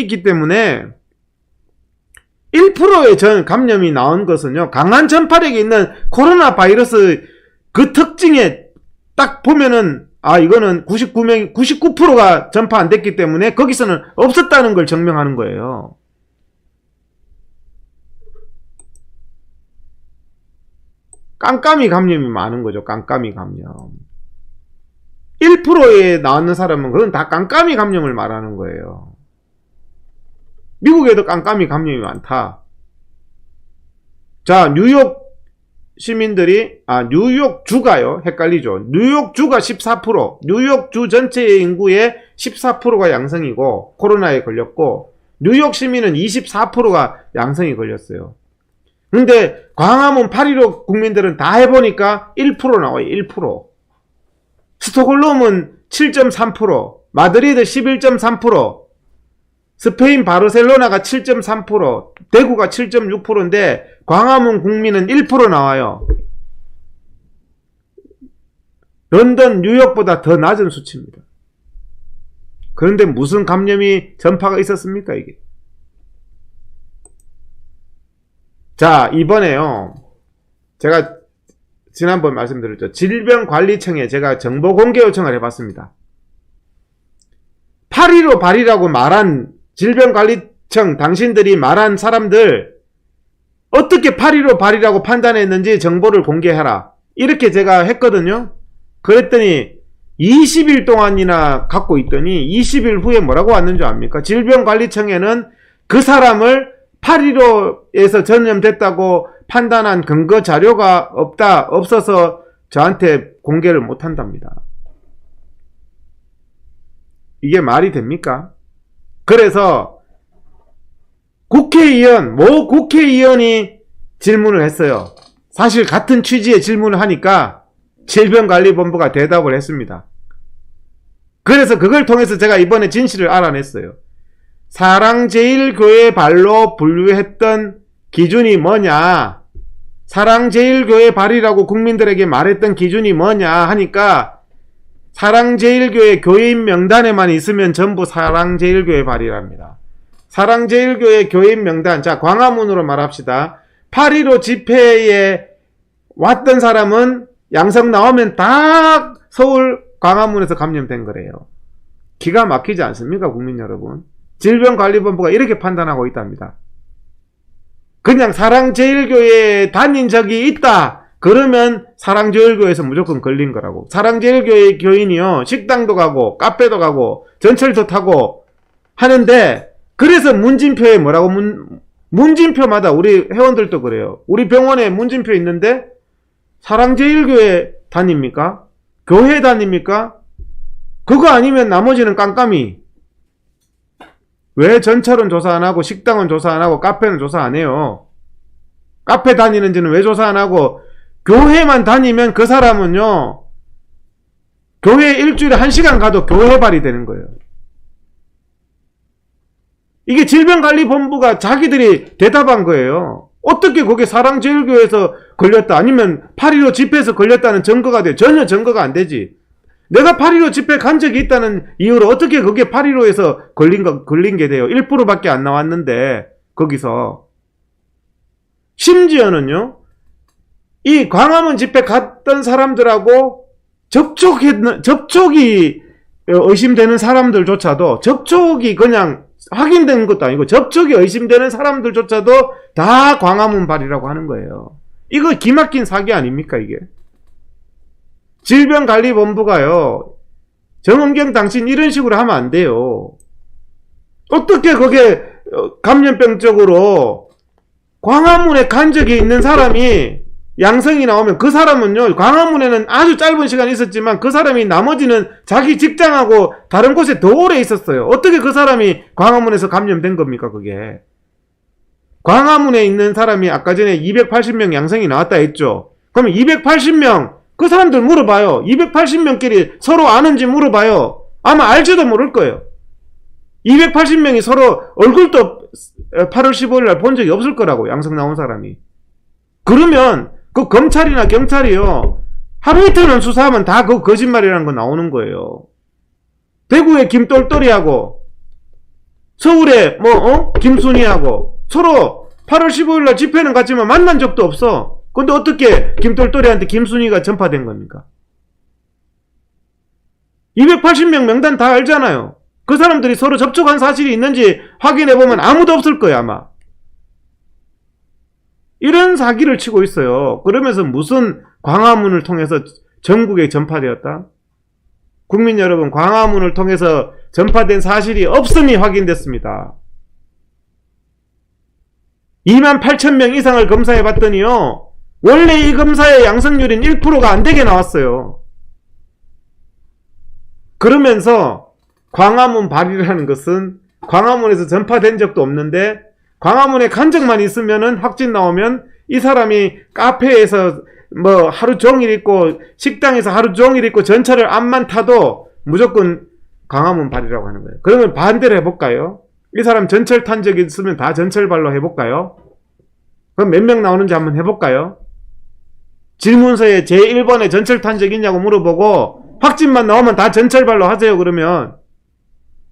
있기 때문에 1%의 감염이 나온 것은요, 강한 전파력이 있는 코로나 바이러스 그 특징에 딱 보면은, 이거는 99%가 전파 안 됐기 때문에 거기서는 없었다는 걸 증명하는 거예요. 깜깜이 감염이 많은 거죠. 깜깜이 감염. 1%에 나왔는 사람은 그건 다 깜깜이 감염을 말하는 거예요. 미국에도 깜깜이 감염이 많다. 자, 뉴욕 시민들이, 뉴욕주가요. 헷갈리죠. 뉴욕주가 14%, 뉴욕주 전체의 인구의 14%가 양성이고, 코로나에 걸렸고, 뉴욕 시민은 24%가 양성이 걸렸어요. 근데 광화문 8.15 국민들은 다 해보니까 1% 나와요. 1%. 스톡홀름은 7.3%, 마드리드 11.3%, 스페인 바르셀로나가 7.3%, 대구가 7.6%인데 광화문 국민은 1% 나와요. 런던, 뉴욕보다 더 낮은 수치입니다. 그런데 무슨 감염이 전파가 있었습니까, 이게? 자, 이번에요. 제가 지난번 말씀드렸죠. 질병관리청에 제가 정보 공개 요청을 해봤습니다. 8.15 발이라고 말한 질병관리청 당신들이 말한 사람들 어떻게 8.15 발이라고 판단했는지 정보를 공개해라. 이렇게 제가 했거든요. 그랬더니 20일 동안이나 갖고 있더니 20일 후에 뭐라고 왔는 줄 압니까? 질병관리청에는 그 사람을 8.15에서 전염됐다고 판단한 근거 자료가 없어서 저한테 공개를 못 한답니다. 이게 말이 됩니까? 그래서 모 국회의원이 질문을 했어요. 사실 같은 취지의 질문을 하니까 질병관리본부가 대답을 했습니다. 그래서 그걸 통해서 제가 이번에 진실을 알아냈어요. 사랑제일교회 발로 분류했던 기준이 뭐냐, 사랑제일교회 발이라고 국민들에게 말했던 기준이 뭐냐 하니까 사랑제일교회 교회인 명단에만 있으면 전부 사랑제일교회 발이랍니다. 사랑제일교회 교회인 명단, 자, 광화문으로 말합시다. 8.15 집회에 왔던 사람은 양성 나오면 다 서울 광화문에서 감염된 거래요. 기가 막히지 않습니까, 국민 여러분? 질병관리본부가 이렇게 판단하고 있답니다. 그냥 사랑제일교회에 다닌 적이 있다 그러면 사랑제일교회에서 무조건 걸린 거라고. 사랑제일교회 교인이요, 식당도 가고 카페도 가고 전철도 타고 하는데, 그래서 문진표에 뭐라고, 문진표마다 우리 회원들도 그래요. 우리 병원에 문진표 있는데 사랑제일교회 다닙니까? 교회 다닙니까? 그거 아니면 나머지는 깜깜이. 왜 전철은 조사 안 하고 식당은 조사 안 하고 카페는 조사 안 해요? 카페 다니는지는 왜 조사 안 하고 교회만 다니면 그 사람은요, 교회 일주일에 1시간 가도 교회발이 되는 거예요. 이게 질병관리본부가 자기들이 대답한 거예요. 어떻게 거기 사랑제일교회에서 걸렸다, 아니면 8.15 집회에서 걸렸다는 증거가 돼? 전혀 증거가 안 되지. 내가 8.15 집회 간 적이 있다는 이유로 어떻게 그게 8.15에서 걸린 게 돼요? 1%밖에 안 나왔는데, 거기서. 심지어는요, 이 광화문 집회 갔던 사람들하고 접촉이 의심되는 사람들조차도, 접촉이 그냥 확인된 것도 아니고 접촉이 의심되는 사람들조차도 다 광화문 발이라고 하는 거예요. 이거 기막힌 사기 아닙니까, 이게? 질병관리본부가요, 정은경 당신 이런 식으로 하면 안 돼요. 어떻게 그게 감염병적으로 광화문에 간 적이 있는 사람이 양성이 나오면 그 사람은요, 광화문에는 아주 짧은 시간 있었지만 그 사람이 나머지는 자기 직장하고 다른 곳에 더 오래 있었어요. 어떻게 그 사람이 광화문에서 감염된 겁니까, 그게? 광화문에 있는 사람이 아까 전에 280명 양성이 나왔다 했죠. 그럼 280명, 그 사람들 물어봐요. 280명끼리 서로 아는지 물어봐요. 아마 알지도 모를 거예요. 280명이 서로 얼굴도 8월 15일 날 본 적이 없을 거라고, 양성 나온 사람이. 그러면 그 검찰이나 경찰이요, 하루 이틀은 수사하면 다 그 거짓말이라는 거 나오는 거예요. 대구에 김똘똘이하고 서울에 김순희하고 서로 8월 15일 날 집회는 갔지만 만난 적도 없어. 근데 어떻게 김똘똘이한테 김순희가 전파된 겁니까? 280명 명단 다 알잖아요. 그 사람들이 서로 접촉한 사실이 있는지 확인해보면 아무도 없을 거예요, 아마. 이런 사기를 치고 있어요. 그러면서 무슨 광화문을 통해서 전국에 전파되었다? 국민 여러분, 광화문을 통해서 전파된 사실이 없음이 확인됐습니다. 28,000명 이상을 검사해 봤더니요, 원래 이 검사의 양성률은 1%가 안 되게 나왔어요. 그러면서 광화문 발이라는 것은 광화문에서 전파된 적도 없는데, 광화문에 간 적만 있으면은 확진 나오면 이 사람이 카페에서 뭐 하루 종일 있고 식당에서 하루 종일 있고 전철을 안만 타도 무조건 광화문 발이라고 하는 거예요. 그러면 반대로 해볼까요? 이 사람 전철 탄 적이 있으면 다 전철발로 해볼까요? 그럼 몇 명 나오는지 한번 해볼까요? 질문서에 제1번에 전철 탄 적 있냐고 물어보고 확진만 나오면 다 전철발로 하세요. 그러면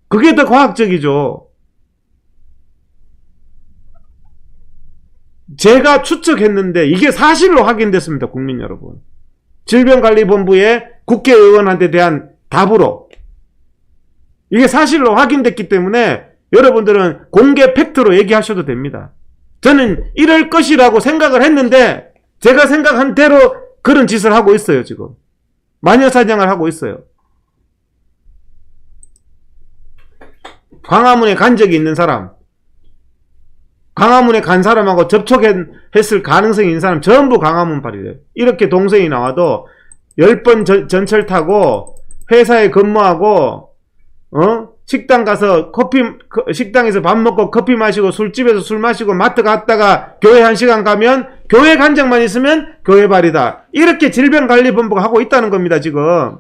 그게 더 과학적이죠. 제가 추측했는데 이게 사실로 확인됐습니다. 국민 여러분. 질병관리본부의 국회의원한테 대한 답으로 이게 사실로 확인됐기 때문에 여러분들은 공개 팩트로 얘기하셔도 됩니다. 저는 이럴 것이라고 생각을 했는데 제가 생각한 대로 그런 짓을 하고 있어요. 지금 마녀사냥을 하고 있어요. 광화문에 간 적이 있는 사람, 광화문에 간 사람하고 접촉했을 가능성이 있는 사람 전부 광화문 발이래요. 이렇게 동선이 나와도 10번 전철 타고 회사에 근무하고 식당 가서 식당에서 밥 먹고 커피 마시고 술집에서 술 마시고 마트 갔다가 교회 1시간 가면 교회 간 적만 있으면 교회 발이다. 이렇게 질병관리본부가 하고 있다는 겁니다. 지금.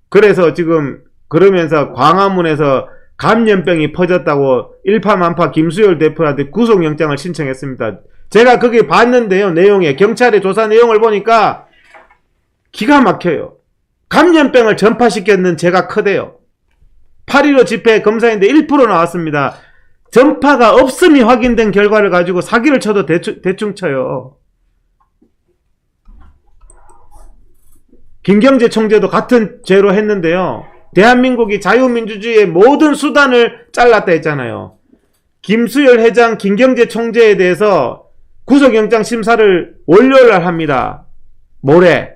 그래서 지금 그러면서 광화문에서 감염병이 퍼졌다고 일파만파 김수열 대표한테 구속영장을 신청했습니다. 제가 거기 봤는데요. 내용에 경찰의 조사 내용을 보니까 기가 막혀요. 감염병을 전파시켰는 죄가 크대요. 8.15 집회 검사인데 1% 나왔습니다. 전파가 없음이 확인된 결과를 가지고 사기를 쳐도 대충 쳐요. 김경재 총재도 같은 죄로 했는데요. 대한민국이 자유민주주의의 모든 수단을 잘랐다 했잖아요. 김수열 회장, 김경재 총재에 대해서 구속영장 심사를 월요일날 합니다. 모레.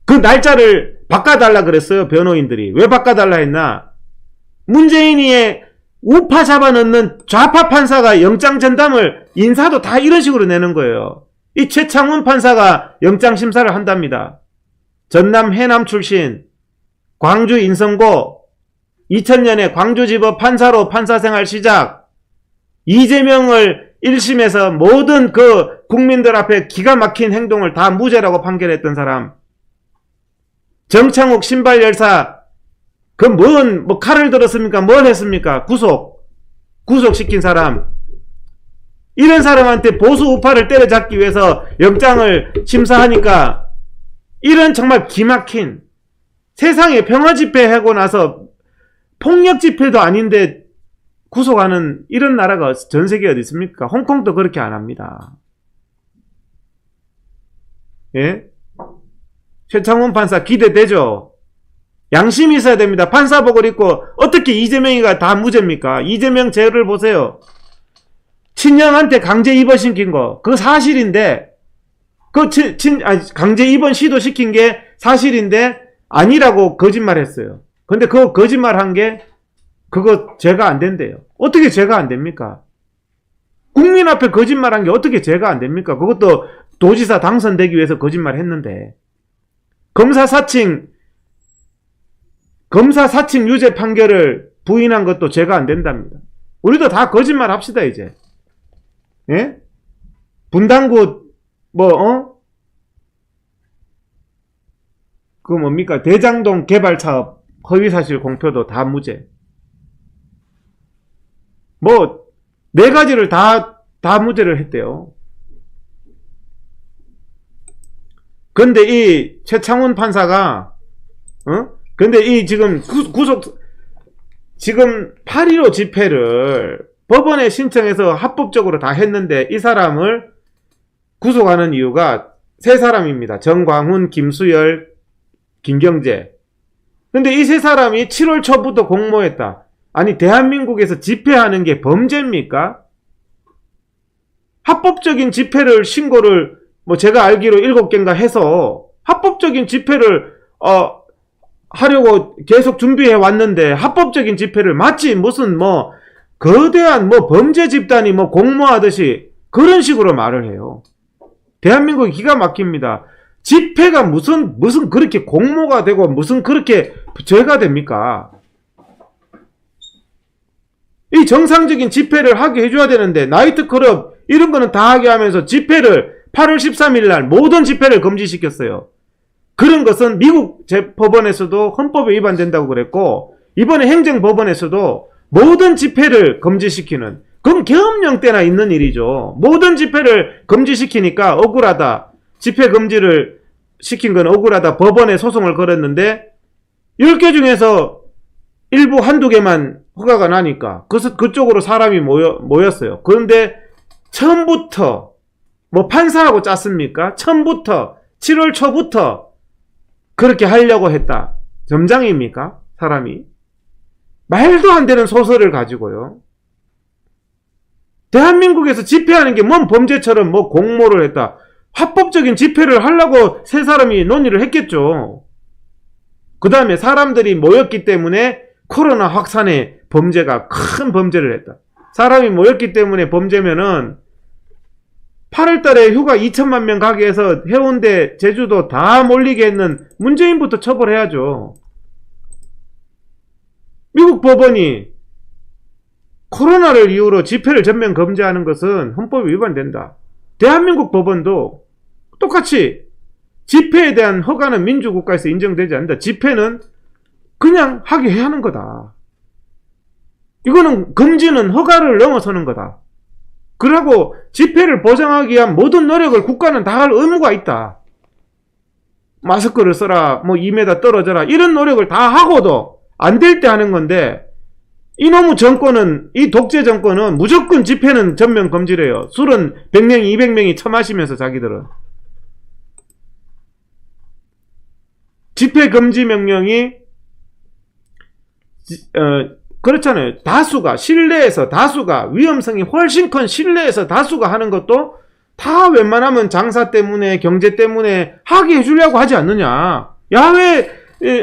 그 날짜를 바꿔달라 그랬어요. 변호인들이. 왜 바꿔달라 했나? 문재인이 우파 잡아넣는 좌파 판사가 영장 전담을 인사도 다 이런 식으로 내는 거예요. 이 최창훈 판사가 영장 심사를 한답니다. 전남 해남 출신, 광주 인성고, 2000년에 광주지법 판사로 판사생활 시작, 이재명을 1심에서 모든 그 국민들 앞에 기가 막힌 행동을 다 무죄라고 판결했던 사람, 정창욱 신발 열사, 뭐 칼을 들었습니까? 뭘 했습니까? 구속시킨 사람. 이런 사람한테 보수 우파를 때려잡기 위해서 영장을 심사하니까 이런 정말 기막힌, 세상에 평화 집회 하고 나서 폭력 집회도 아닌데 구속하는 이런 나라가 전 세계에 어디 있습니까? 홍콩도 그렇게 안 합니다. 예? 최창훈 판사 기대되죠? 양심이 있어야 됩니다. 판사복을 입고 어떻게 이재명이가 다 무죄입니까? 이재명 죄를 보세요. 친형한테 강제 입원시킨 거, 그거 사실인데, 강제 입원 시도시킨 게 사실인데, 아니라고 거짓말 했어요. 근데 그거 거짓말 한 게, 그거 죄가 안 된대요. 어떻게 죄가 안 됩니까? 국민 앞에 거짓말 한 게 어떻게 죄가 안 됩니까? 그것도 도지사 당선되기 위해서 거짓말 했는데. 검사 사칭 유죄 판결을 부인한 것도 죄가 안 된답니다. 우리도 다 거짓말 합시다, 이제. 예? 분당구, 그 뭡니까? 대장동 개발사업 허위사실 공표도 다 무죄. 네 가지를 다 무죄를 했대요. 근데 이 최창훈 판사가, 근데 이 지금 지금 8.15 집회를 법원에 신청해서 합법적으로 다 했는데 이 사람을 구속하는 이유가 세 사람입니다. 정광훈, 김수열, 김경재. 근데 이 세 사람이 7월 초부터 공모했다. 아니, 대한민국에서 집회하는 게 범죄입니까? 합법적인 집회를 신고를 뭐 제가 알기로 7개인가 해서 합법적인 집회를 하려고 계속 준비해 왔는데 합법적인 집회를 마치 무슨 뭐 거대한 뭐 범죄 집단이 뭐 공모하듯이 그런 식으로 말을 해요. 대한민국이 기가 막힙니다. 집회가 무슨 그렇게 공모가 되고 무슨 그렇게 죄가 됩니까? 이 정상적인 집회를 하게 해줘야 되는데 나이트클럽 이런 거는 다 하게 하면서 집회를 8월 13일 날 모든 집회를 금지시켰어요. 그런 것은 미국 법원에서도 헌법에 위반된다고 그랬고 이번에 행정법원에서도 모든 집회를 금지시키는, 그건 계엄령 때나 있는 일이죠. 모든 집회를 금지시키니까 억울하다. 집회 금지를 시킨 건 억울하다. 법원에 소송을 걸었는데 10개 중에서 일부 한두 개만 허가가 나니까 그쪽으로 사람이 모였어요. 그런데 처음부터 뭐 판사하고 짰습니까? 처음부터 7월 초부터 그렇게 하려고 했다. 점장입니까? 사람이. 말도 안 되는 소설을 가지고요. 대한민국에서 집회하는 게 뭔 범죄처럼 뭐 공모를 했다. 합법적인 집회를 하려고 세 사람이 논의를 했겠죠. 그 다음에 사람들이 모였기 때문에 코로나 확산의 범죄가 큰 범죄를 했다. 사람이 모였기 때문에 범죄면은 8월 달에 휴가 2천만 명 가게 해서 해운대, 제주도 다 몰리게 했는 문재인부터 처벌해야죠. 미국 법원이 코로나를 이유로 집회를 전면 금지하는 것은 헌법에 위반된다. 대한민국 법원도 똑같이 집회에 대한 허가는 민주국가에서 인정되지 않는다. 집회는 그냥 하게 해야 하는 거다. 이거는 금지는 허가를 넘어서는 거다. 그러고 집회를 보장하기 위한 모든 노력을 국가는 다 할 의무가 있다. 마스크를 써라, 뭐 2m 떨어져라, 이런 노력을 다 하고도 안 될 때 하는 건데, 이놈의 정권은, 이 독재 정권은 무조건 집회는 전면 금지래요. 술은 100명, 200명이 처마시면서 자기들은. 집회 금지 명령이 그렇잖아요. 다수가, 실내에서 다수가, 위험성이 훨씬 큰 실내에서 다수가 하는 것도 다 웬만하면 장사 때문에, 경제 때문에 하게 해주려고 하지 않느냐. 야외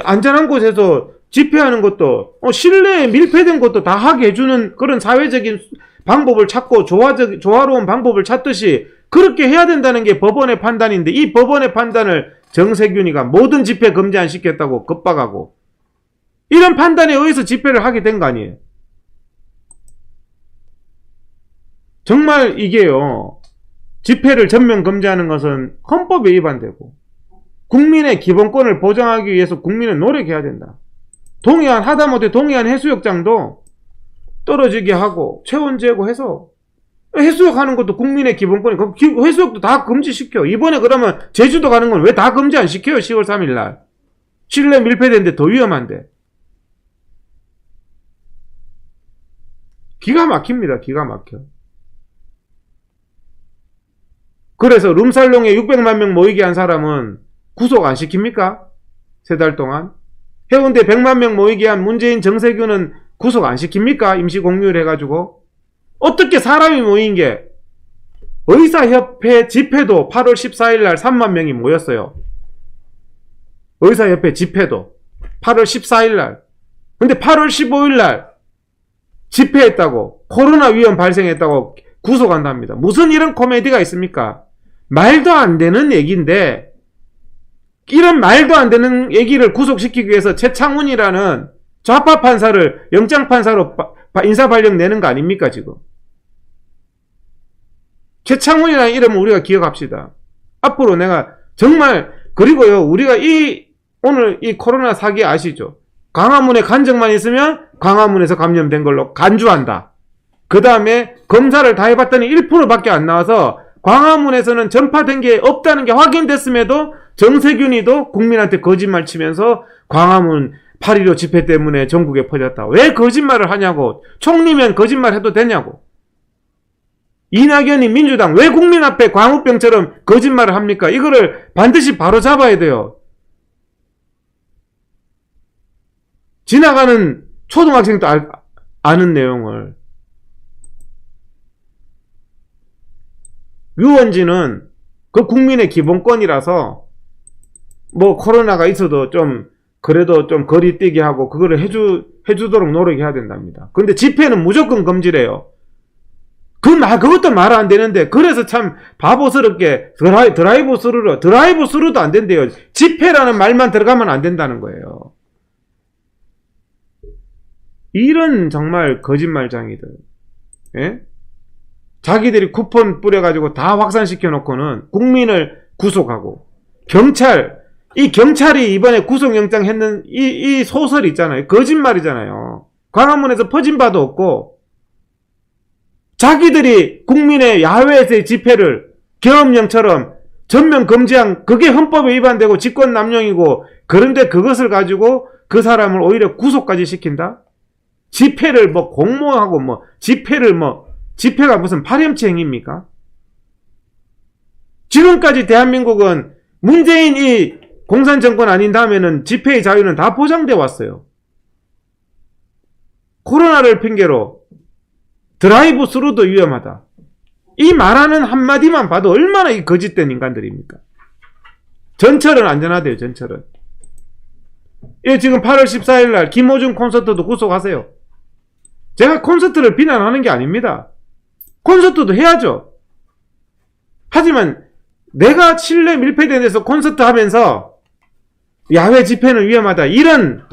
안전한 곳에서 집회하는 것도, 실내에 밀폐된 것도 다 하게 해주는 그런 사회적인 방법을 찾고 조화로운 방법을 찾듯이 그렇게 해야 된다는 게 법원의 판단인데, 이 법원의 판단을 정세균이가 모든 집회 금지 안 시켰다고 겁박하고, 이런 판단에 의해서 집회를 하게 된 거 아니에요. 정말 이게요, 집회를 전면 금지하는 것은 헌법에 위반되고 국민의 기본권을 보장하기 위해서 국민은 노력해야 된다. 동해안, 하다못해 동해안 해수욕장도 떨어지게 하고 체온 제고해서 해수욕 하는 것도 국민의 기본권이, 해수욕도 다 금지시켜. 이번에 그러면 제주도 가는 건 왜 다 금지 안 시켜요? 10월 3일 날 실내 밀폐된데 더 위험한데. 기가 막힙니다. 기가 막혀. 그래서 룸살롱에 600만 명 모이게 한 사람은 구속 안 시킵니까? 3달 동안. 해운대 100만 명 모이게 한 문재인, 정세균은 구속 안 시킵니까? 임시공휴일 해가지고. 어떻게 사람이 모인 게, 의사협회 집회도 8월 14일 날 3만 명이 모였어요. 의사협회 집회도 8월 14일 날. 근데 8월 15일 날 집회했다고, 코로나 위험 발생했다고 구속한답니다. 무슨 이런 코미디가 있습니까? 말도 안 되는 얘기인데, 이런 말도 안 되는 얘기를 구속시키기 위해서 최창훈이라는 좌파 판사를 영장 판사로 인사 발령 내는 거 아닙니까, 지금? 최창훈이라는 이름은 우리가 기억합시다. 앞으로 내가 정말, 그리고요, 우리가 오늘 이 코로나 사기 아시죠? 광화문에 간증만 있으면 광화문에서 감염된 걸로 간주한다. 그 다음에 검사를 다 해봤더니 1%밖에 안 나와서 광화문에서는 전파된 게 없다는 게 확인됐음에도 정세균이도 국민한테 거짓말 치면서 광화문 8.15 집회 때문에 전국에 퍼졌다. 왜 거짓말을 하냐고. 총리면 거짓말 해도 되냐고. 이낙연이 민주당 왜 국민 앞에 광우병처럼 거짓말을 합니까? 이거를 반드시 바로 잡아야 돼요. 지나가는 초등학생도 아는 내용을. 유원지는 그 국민의 기본권이라서 뭐 코로나가 있어도 좀 그래도 좀 거리 뛰게 하고 그거를 해주도록 노력해야 된답니다. 근데 집회는 무조건 금지래요. 그것도 말 안 되는데, 그래서 참 바보스럽게 드라이브 스루도 안 된대요. 집회라는 말만 들어가면 안 된다는 거예요. 이런 정말 거짓말장이들. 예? 자기들이 쿠폰 뿌려가지고 다 확산시켜 놓고는 국민을 구속하고, 이 경찰이 이번에 구속영장 했는 이 소설 있잖아요. 거짓말이잖아요. 광화문에서 퍼진 바도 없고, 자기들이 국민의 야외에서의 집회를 계엄령처럼 전면 금지한 그게 헌법에 위반되고 직권남용이고, 그런데 그것을 가지고 그 사람을 오히려 구속까지 시킨다? 집회를 뭐 공모하고 집회가 무슨 파렴치 행위입니까? 지금까지 대한민국은 문재인 이 공산정권 아닌 다음에는 집회의 자유는 다 보장돼 왔어요. 코로나를 핑계로 드라이브 스루도 위험하다. 이 말하는 한마디만 봐도 얼마나 이 거짓된 인간들입니까? 전철은 안전하대요, 전철은. 예, 지금 8월 14일 날 김호중 콘서트도 구속하세요. 제가 콘서트를 비난하는 게 아닙니다. 콘서트도 해야죠. 하지만 내가 실내 밀폐된 데서 콘서트 하면서 야외 집회는 위험하다, 이런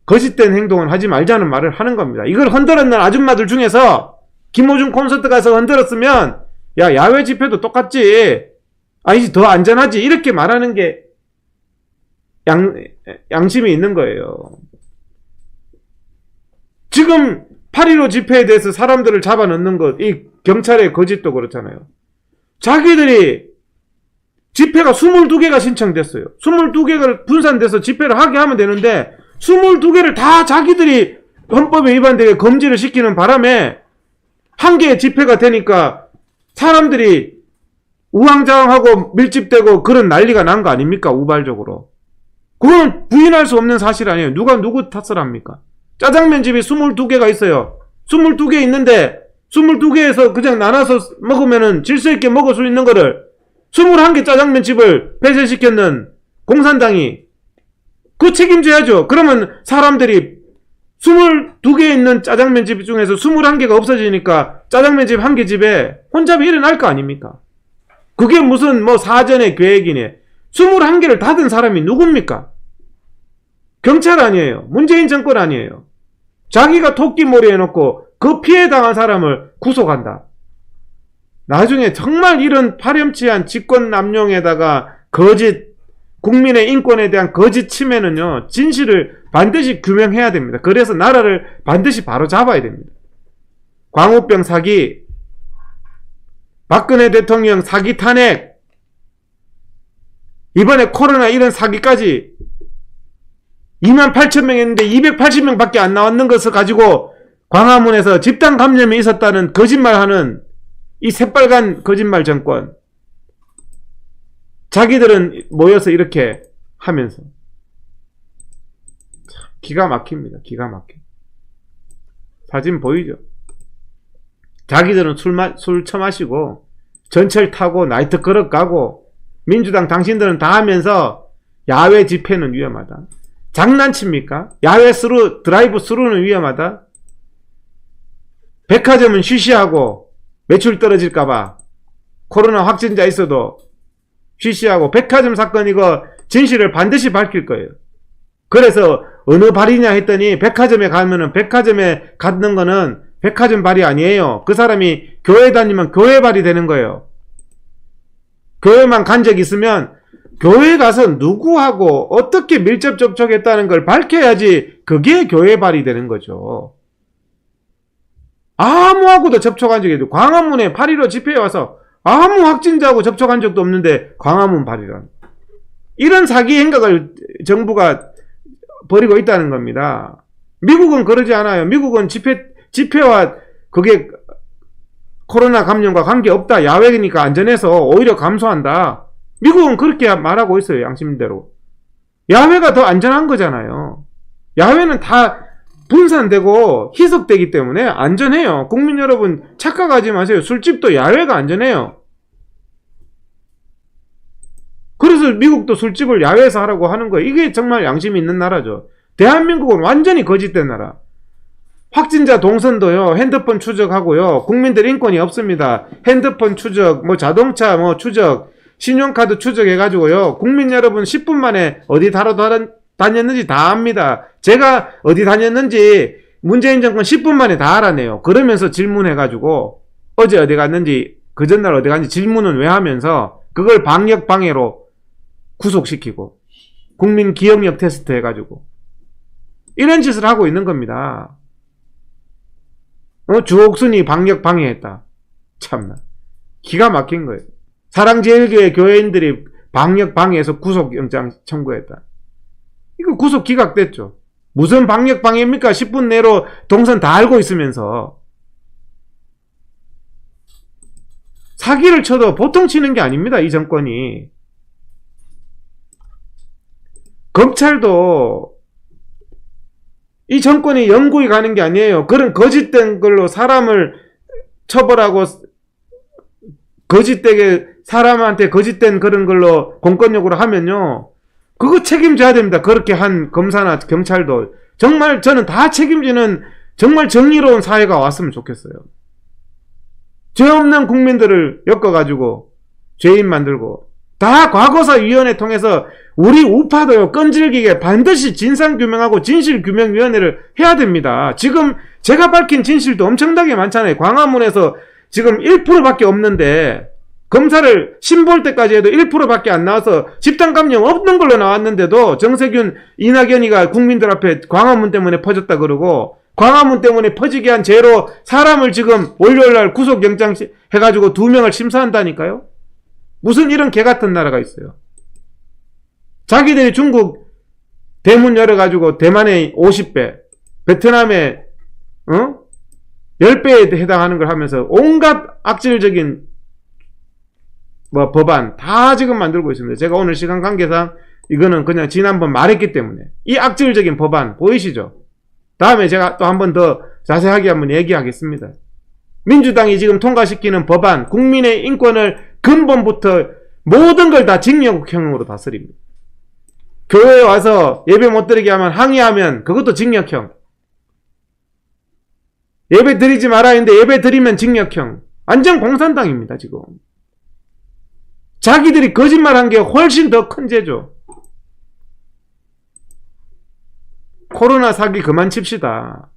거짓된 행동은 하지 말자는 말을 하는 겁니다. 이걸 흔들었는 아줌마들 중에서 김호중 콘서트 가서 흔들었으면 야외 집회도 똑같지, 아니지 더 안전하지, 이렇게 말하는 게 양심이 있는 거예요. 지금 8.15 집회에 대해서 사람들을 잡아넣는 것, 이 경찰의 거짓도 그렇잖아요. 자기들이 집회가 22개가 신청됐어요. 22개가 분산돼서 집회를 하게 하면 되는데 22개를 다 자기들이 헌법에 위반되게 금지를 시키는 바람에 한 개의 집회가 되니까 사람들이 우왕좌왕하고 밀집되고 그런 난리가 난 거 아닙니까? 우발적으로. 그건 부인할 수 없는 사실 아니에요. 누가 누구 탓을 합니까? 짜장면 집이 22개가 있어요. 22개 있는데 22개에서 그냥 나눠서 먹으면은 질서 있게 먹을 수 있는 거를 21개 짜장면 집을 폐쇄시켰는 공산당이 그 책임져야죠. 그러면 사람들이 22개 있는 짜장면 집 중에서 21개가 없어지니까 짜장면 집 한 개 집에 혼잡이 일어날 거 아닙니까? 그게 무슨 뭐 사전의 계획이네. 21개를 닫은 사람이 누굽니까? 경찰 아니에요. 문재인 정권 아니에요. 자기가 토끼몰이 해놓고 그 피해 당한 사람을 구속한다. 나중에 정말 이런 파렴치한 직권남용에다가 거짓, 국민의 인권에 대한 거짓 침해는요, 진실을 반드시 규명해야 됩니다. 그래서 나라를 반드시 바로 잡아야 됩니다. 광우병 사기, 박근혜 대통령 사기 탄핵, 이번에 코로나 이런 사기까지 28,000명 했는데 280명 밖에 안 나왔는 것을 가지고 광화문에서 집단 감염이 있었다는 거짓말하는 이 새빨간 거짓말 정권. 자기들은 모여서 이렇게 하면서 기가 막힙니다. 기가 막혀. 사진 보이죠? 자기들은 술 처마시고 전철 타고 나이트 클럽 가고 민주당 당신들은 다 하면서 야외 집회는 위험하다. 장난칩니까? 야외 스루, 드라이브 스루는 위험하다. 백화점은 쉬쉬하고 매출 떨어질까봐 코로나 확진자 있어도 쉬쉬하고, 백화점 사건 이거 진실을 반드시 밝힐 거예요. 그래서 어느 발이냐 했더니 백화점에 가면은 백화점에 갖는 거는 백화점 발이 아니에요. 그 사람이 교회 다니면 교회 발이 되는 거예요. 교회만 간 적 있으면 교회 가서 누구하고 어떻게 밀접 접촉했다는 걸 밝혀야지 그게 교회 발이 되는 거죠. 아무하고도 접촉한 적이 없고, 광화문에 8.15 집회에 와서 아무 확진자하고 접촉한 적도 없는데 광화문 발이란, 이런 사기 행각을 정부가 벌이고 있다는 겁니다. 미국은 그러지 않아요. 미국은 집회와 그게 코로나 감염과 관계없다, 야외니까 안전해서 오히려 감소한다. 미국은 그렇게 말하고 있어요. 양심대로. 야외가 더 안전한 거잖아요. 야외는 다 분산되고 희석되기 때문에 안전해요. 국민 여러분 착각하지 마세요. 술집도 야외가 안전해요. 그래서 미국도 술집을 야외에서 하라고 하는 거예요. 이게 정말 양심이 있는 나라죠. 대한민국은 완전히 거짓된 나라. 확진자 동선도요, 핸드폰 추적하고요, 국민들 인권이 없습니다. 핸드폰 추적, 뭐 자동차 뭐 추적, 신용카드 추적해가지고요, 국민 여러분 10분 만에 어디 다녔는지 다 압니다. 제가 어디 다녔는지 문재인 정권 10분 만에 다 알아내요. 그러면서 질문해가지고 어제 어디 갔는지, 그 전날 어디 갔는지 질문은 왜 하면서 그걸 방역 방해로 구속시키고 국민 기억력 테스트 해가지고 이런 짓을 하고 있는 겁니다. 주옥순이 방역 방해했다. 참나 기가 막힌 거예요. 사랑제일교회 교회인들이 방역 방해해서 구속영장 청구했다. 이거 구속 기각됐죠. 무슨 방역 방해입니까? 10분 내로 동선 다 알고 있으면서. 사기를 쳐도 보통 치는 게 아닙니다, 이 정권이. 검찰도 이 정권이 영구히 가는 게 아니에요. 그런 거짓된 걸로 사람을 처벌하고 거짓되게 사람한테 거짓된 그런 걸로 공권력으로 하면요, 그거 책임져야 됩니다. 그렇게 한 검사나 경찰도. 정말 저는 다 책임지는 정말 정의로운 사회가 왔으면 좋겠어요. 죄 없는 국민들을 엮어가지고 죄인 만들고, 다 과거사위원회 통해서 우리 우파도요, 끈질기게 반드시 진상규명하고 진실규명위원회를 해야 됩니다. 지금 제가 밝힌 진실도 엄청나게 많잖아요. 광화문에서 지금 1%밖에 없는데, 검사를 신볼 때까지 해도 1%밖에 안 나와서 집단감염 없는 걸로 나왔는데도 정세균, 이낙연이가 국민들 앞에 광화문 때문에 퍼졌다 그러고, 광화문 때문에 퍼지게 한 죄로 사람을 지금 월요일날 구속영장 해가지고 2명을 심사한다니까요? 무슨 이런 개같은 나라가 있어요. 자기들이 중국 대문 열어가지고 대만의 50배, 베트남의 10배에 해당하는 걸 하면서 온갖 악질적인 법안 다 지금 만들고 있습니다. 제가 오늘 시간 관계상 이거는 그냥 지난번 말했기 때문에, 이 악질적인 법안 보이시죠? 다음에 제가 또 한 번 더 자세하게 한번 얘기하겠습니다. 민주당이 지금 통과시키는 법안, 국민의 인권을 근본부터 모든 걸 다 징역형으로 다스립니다. 교회에 와서 예배 못 드리게 하면 항의하면 그것도 징역형. 예배 드리지 말아야 했는데 예배 드리면 징역형. 완전 공산당입니다, 지금. 자기들이 거짓말한 게 훨씬 더 큰 죄죠. 코로나 사기 그만 칩시다.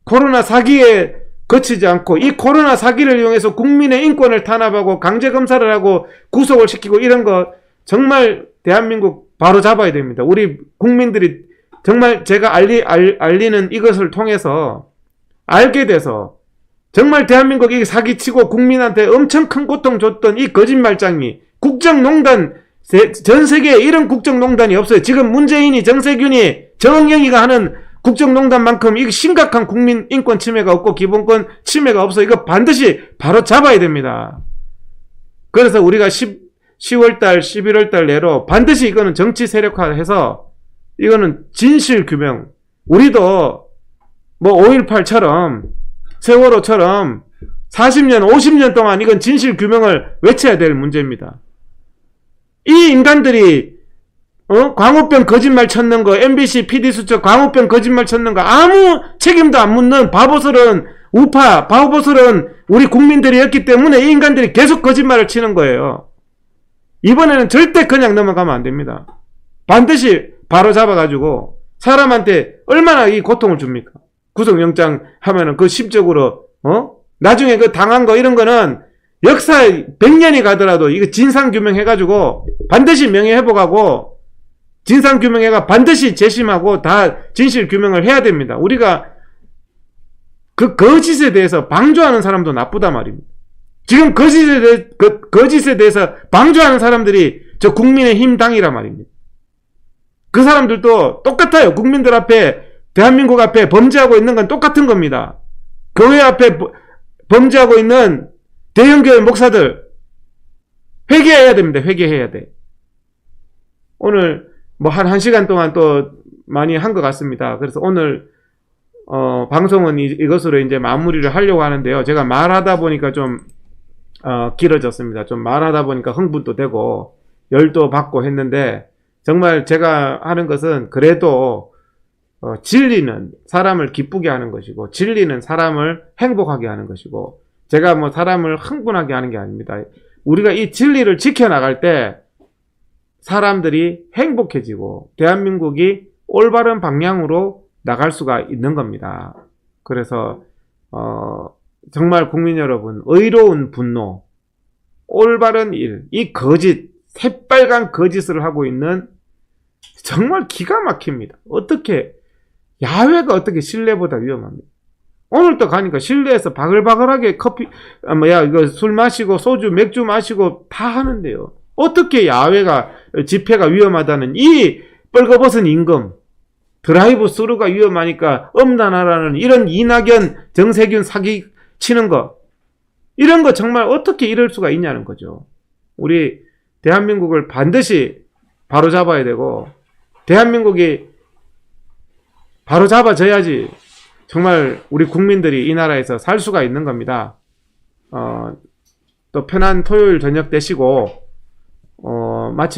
코로나 사기에 거치지 않고 이 코로나 사기를 이용해서 국민의 인권을 탄압하고 강제검사를 하고 구속을 시키고 이런 거 정말 대한민국 바로 잡아야 됩니다. 우리 국민들이 정말 제가 알리는 이것을 통해서 알게 돼서 정말 대한민국이 사기치고 국민한테 엄청 큰 고통 줬던 이 거짓말장미, 국정농단, 전 세계에 이런 국정농단이 없어요. 지금 문재인이, 정세균이, 정영이가 하는 국정농단만큼 이거 심각한 국민 인권 침해가 없고 기본권 침해가 없어. 이거 반드시 바로 잡아야 됩니다. 그래서 우리가 10월달, 11월달 내로 반드시 이거는 정치 세력화해서 이거는 진실 규명. 우리도 뭐 5.18처럼 세월호처럼 40년, 50년 동안 이건 진실 규명을 외쳐야 될 문제입니다. 이 인간들이 광우병 거짓말 쳤는 거, MBC PD수첩 광우병 거짓말 쳤는 거 아무 책임도 안 묻는 바보스러운 우파, 바보스러운 우리 국민들이었기 때문에 이 인간들이 계속 거짓말을 치는 거예요. 이번에는 절대 그냥 넘어가면 안 됩니다. 반드시 바로 잡아가지고 사람한테 얼마나 이 고통을 줍니까? 구속영장 하면은 그 심적으로 나중에 그 당한 거 이런 거는 역사에 100년이 가더라도 이거 진상규명해가지고 반드시 명예회복하고 진상규명해가 반드시 재심하고 다 진실규명을 해야 됩니다. 우리가 그 거짓에 대해서 방조하는 사람도 나쁘다 말입니다. 지금 거짓에 대해서 방조하는 사람들이 저 국민의힘 당이라 말입니다. 그 사람들도 똑같아요. 국민들 앞에, 대한민국 앞에 범죄하고 있는 건 똑같은 겁니다. 교회 앞에 범죄하고 있는 대형교회 목사들 회개해야 됩니다. 회개해야 돼. 오늘 뭐 한 1시간 동안 또 많이 한 것 같습니다. 그래서 오늘 방송은 이것으로 이제 마무리를 하려고 하는데요. 제가 말하다 보니까 좀 길어졌습니다. 좀 말하다 보니까 흥분도 되고 열도 받고 했는데, 정말 제가 하는 것은 그래도 진리는 사람을 기쁘게 하는 것이고, 진리는 사람을 행복하게 하는 것이고, 제가 뭐 사람을 흥분하게 하는 게 아닙니다. 우리가 이 진리를 지켜나갈 때 사람들이 행복해지고 대한민국이 올바른 방향으로 나갈 수가 있는 겁니다. 그래서 정말 국민 여러분, 의로운 분노, 올바른 일, 이 거짓, 새빨간 거짓을 하고 있는, 정말 기가 막힙니다. 어떻게, 야외가 어떻게 실내보다 위험합니까? 오늘 또 가니까 실내에서 바글바글하게 이거 술 마시고 소주, 맥주 마시고 다 하는데요. 어떻게 야외가, 집회가 위험하다는 이 뻘거벗은 임금, 드라이브 스루가 위험하니까 엄단하라는 이런 이낙연, 정세균 사기 치는 거, 이런 거 정말 어떻게 이럴 수가 있냐는 거죠. 우리 대한민국을 반드시 바로잡아야 되고, 대한민국이 바로잡아져야지 정말 우리 국민들이 이 나라에서 살 수가 있는 겁니다. 또 편한 토요일 저녁 되시고, 마치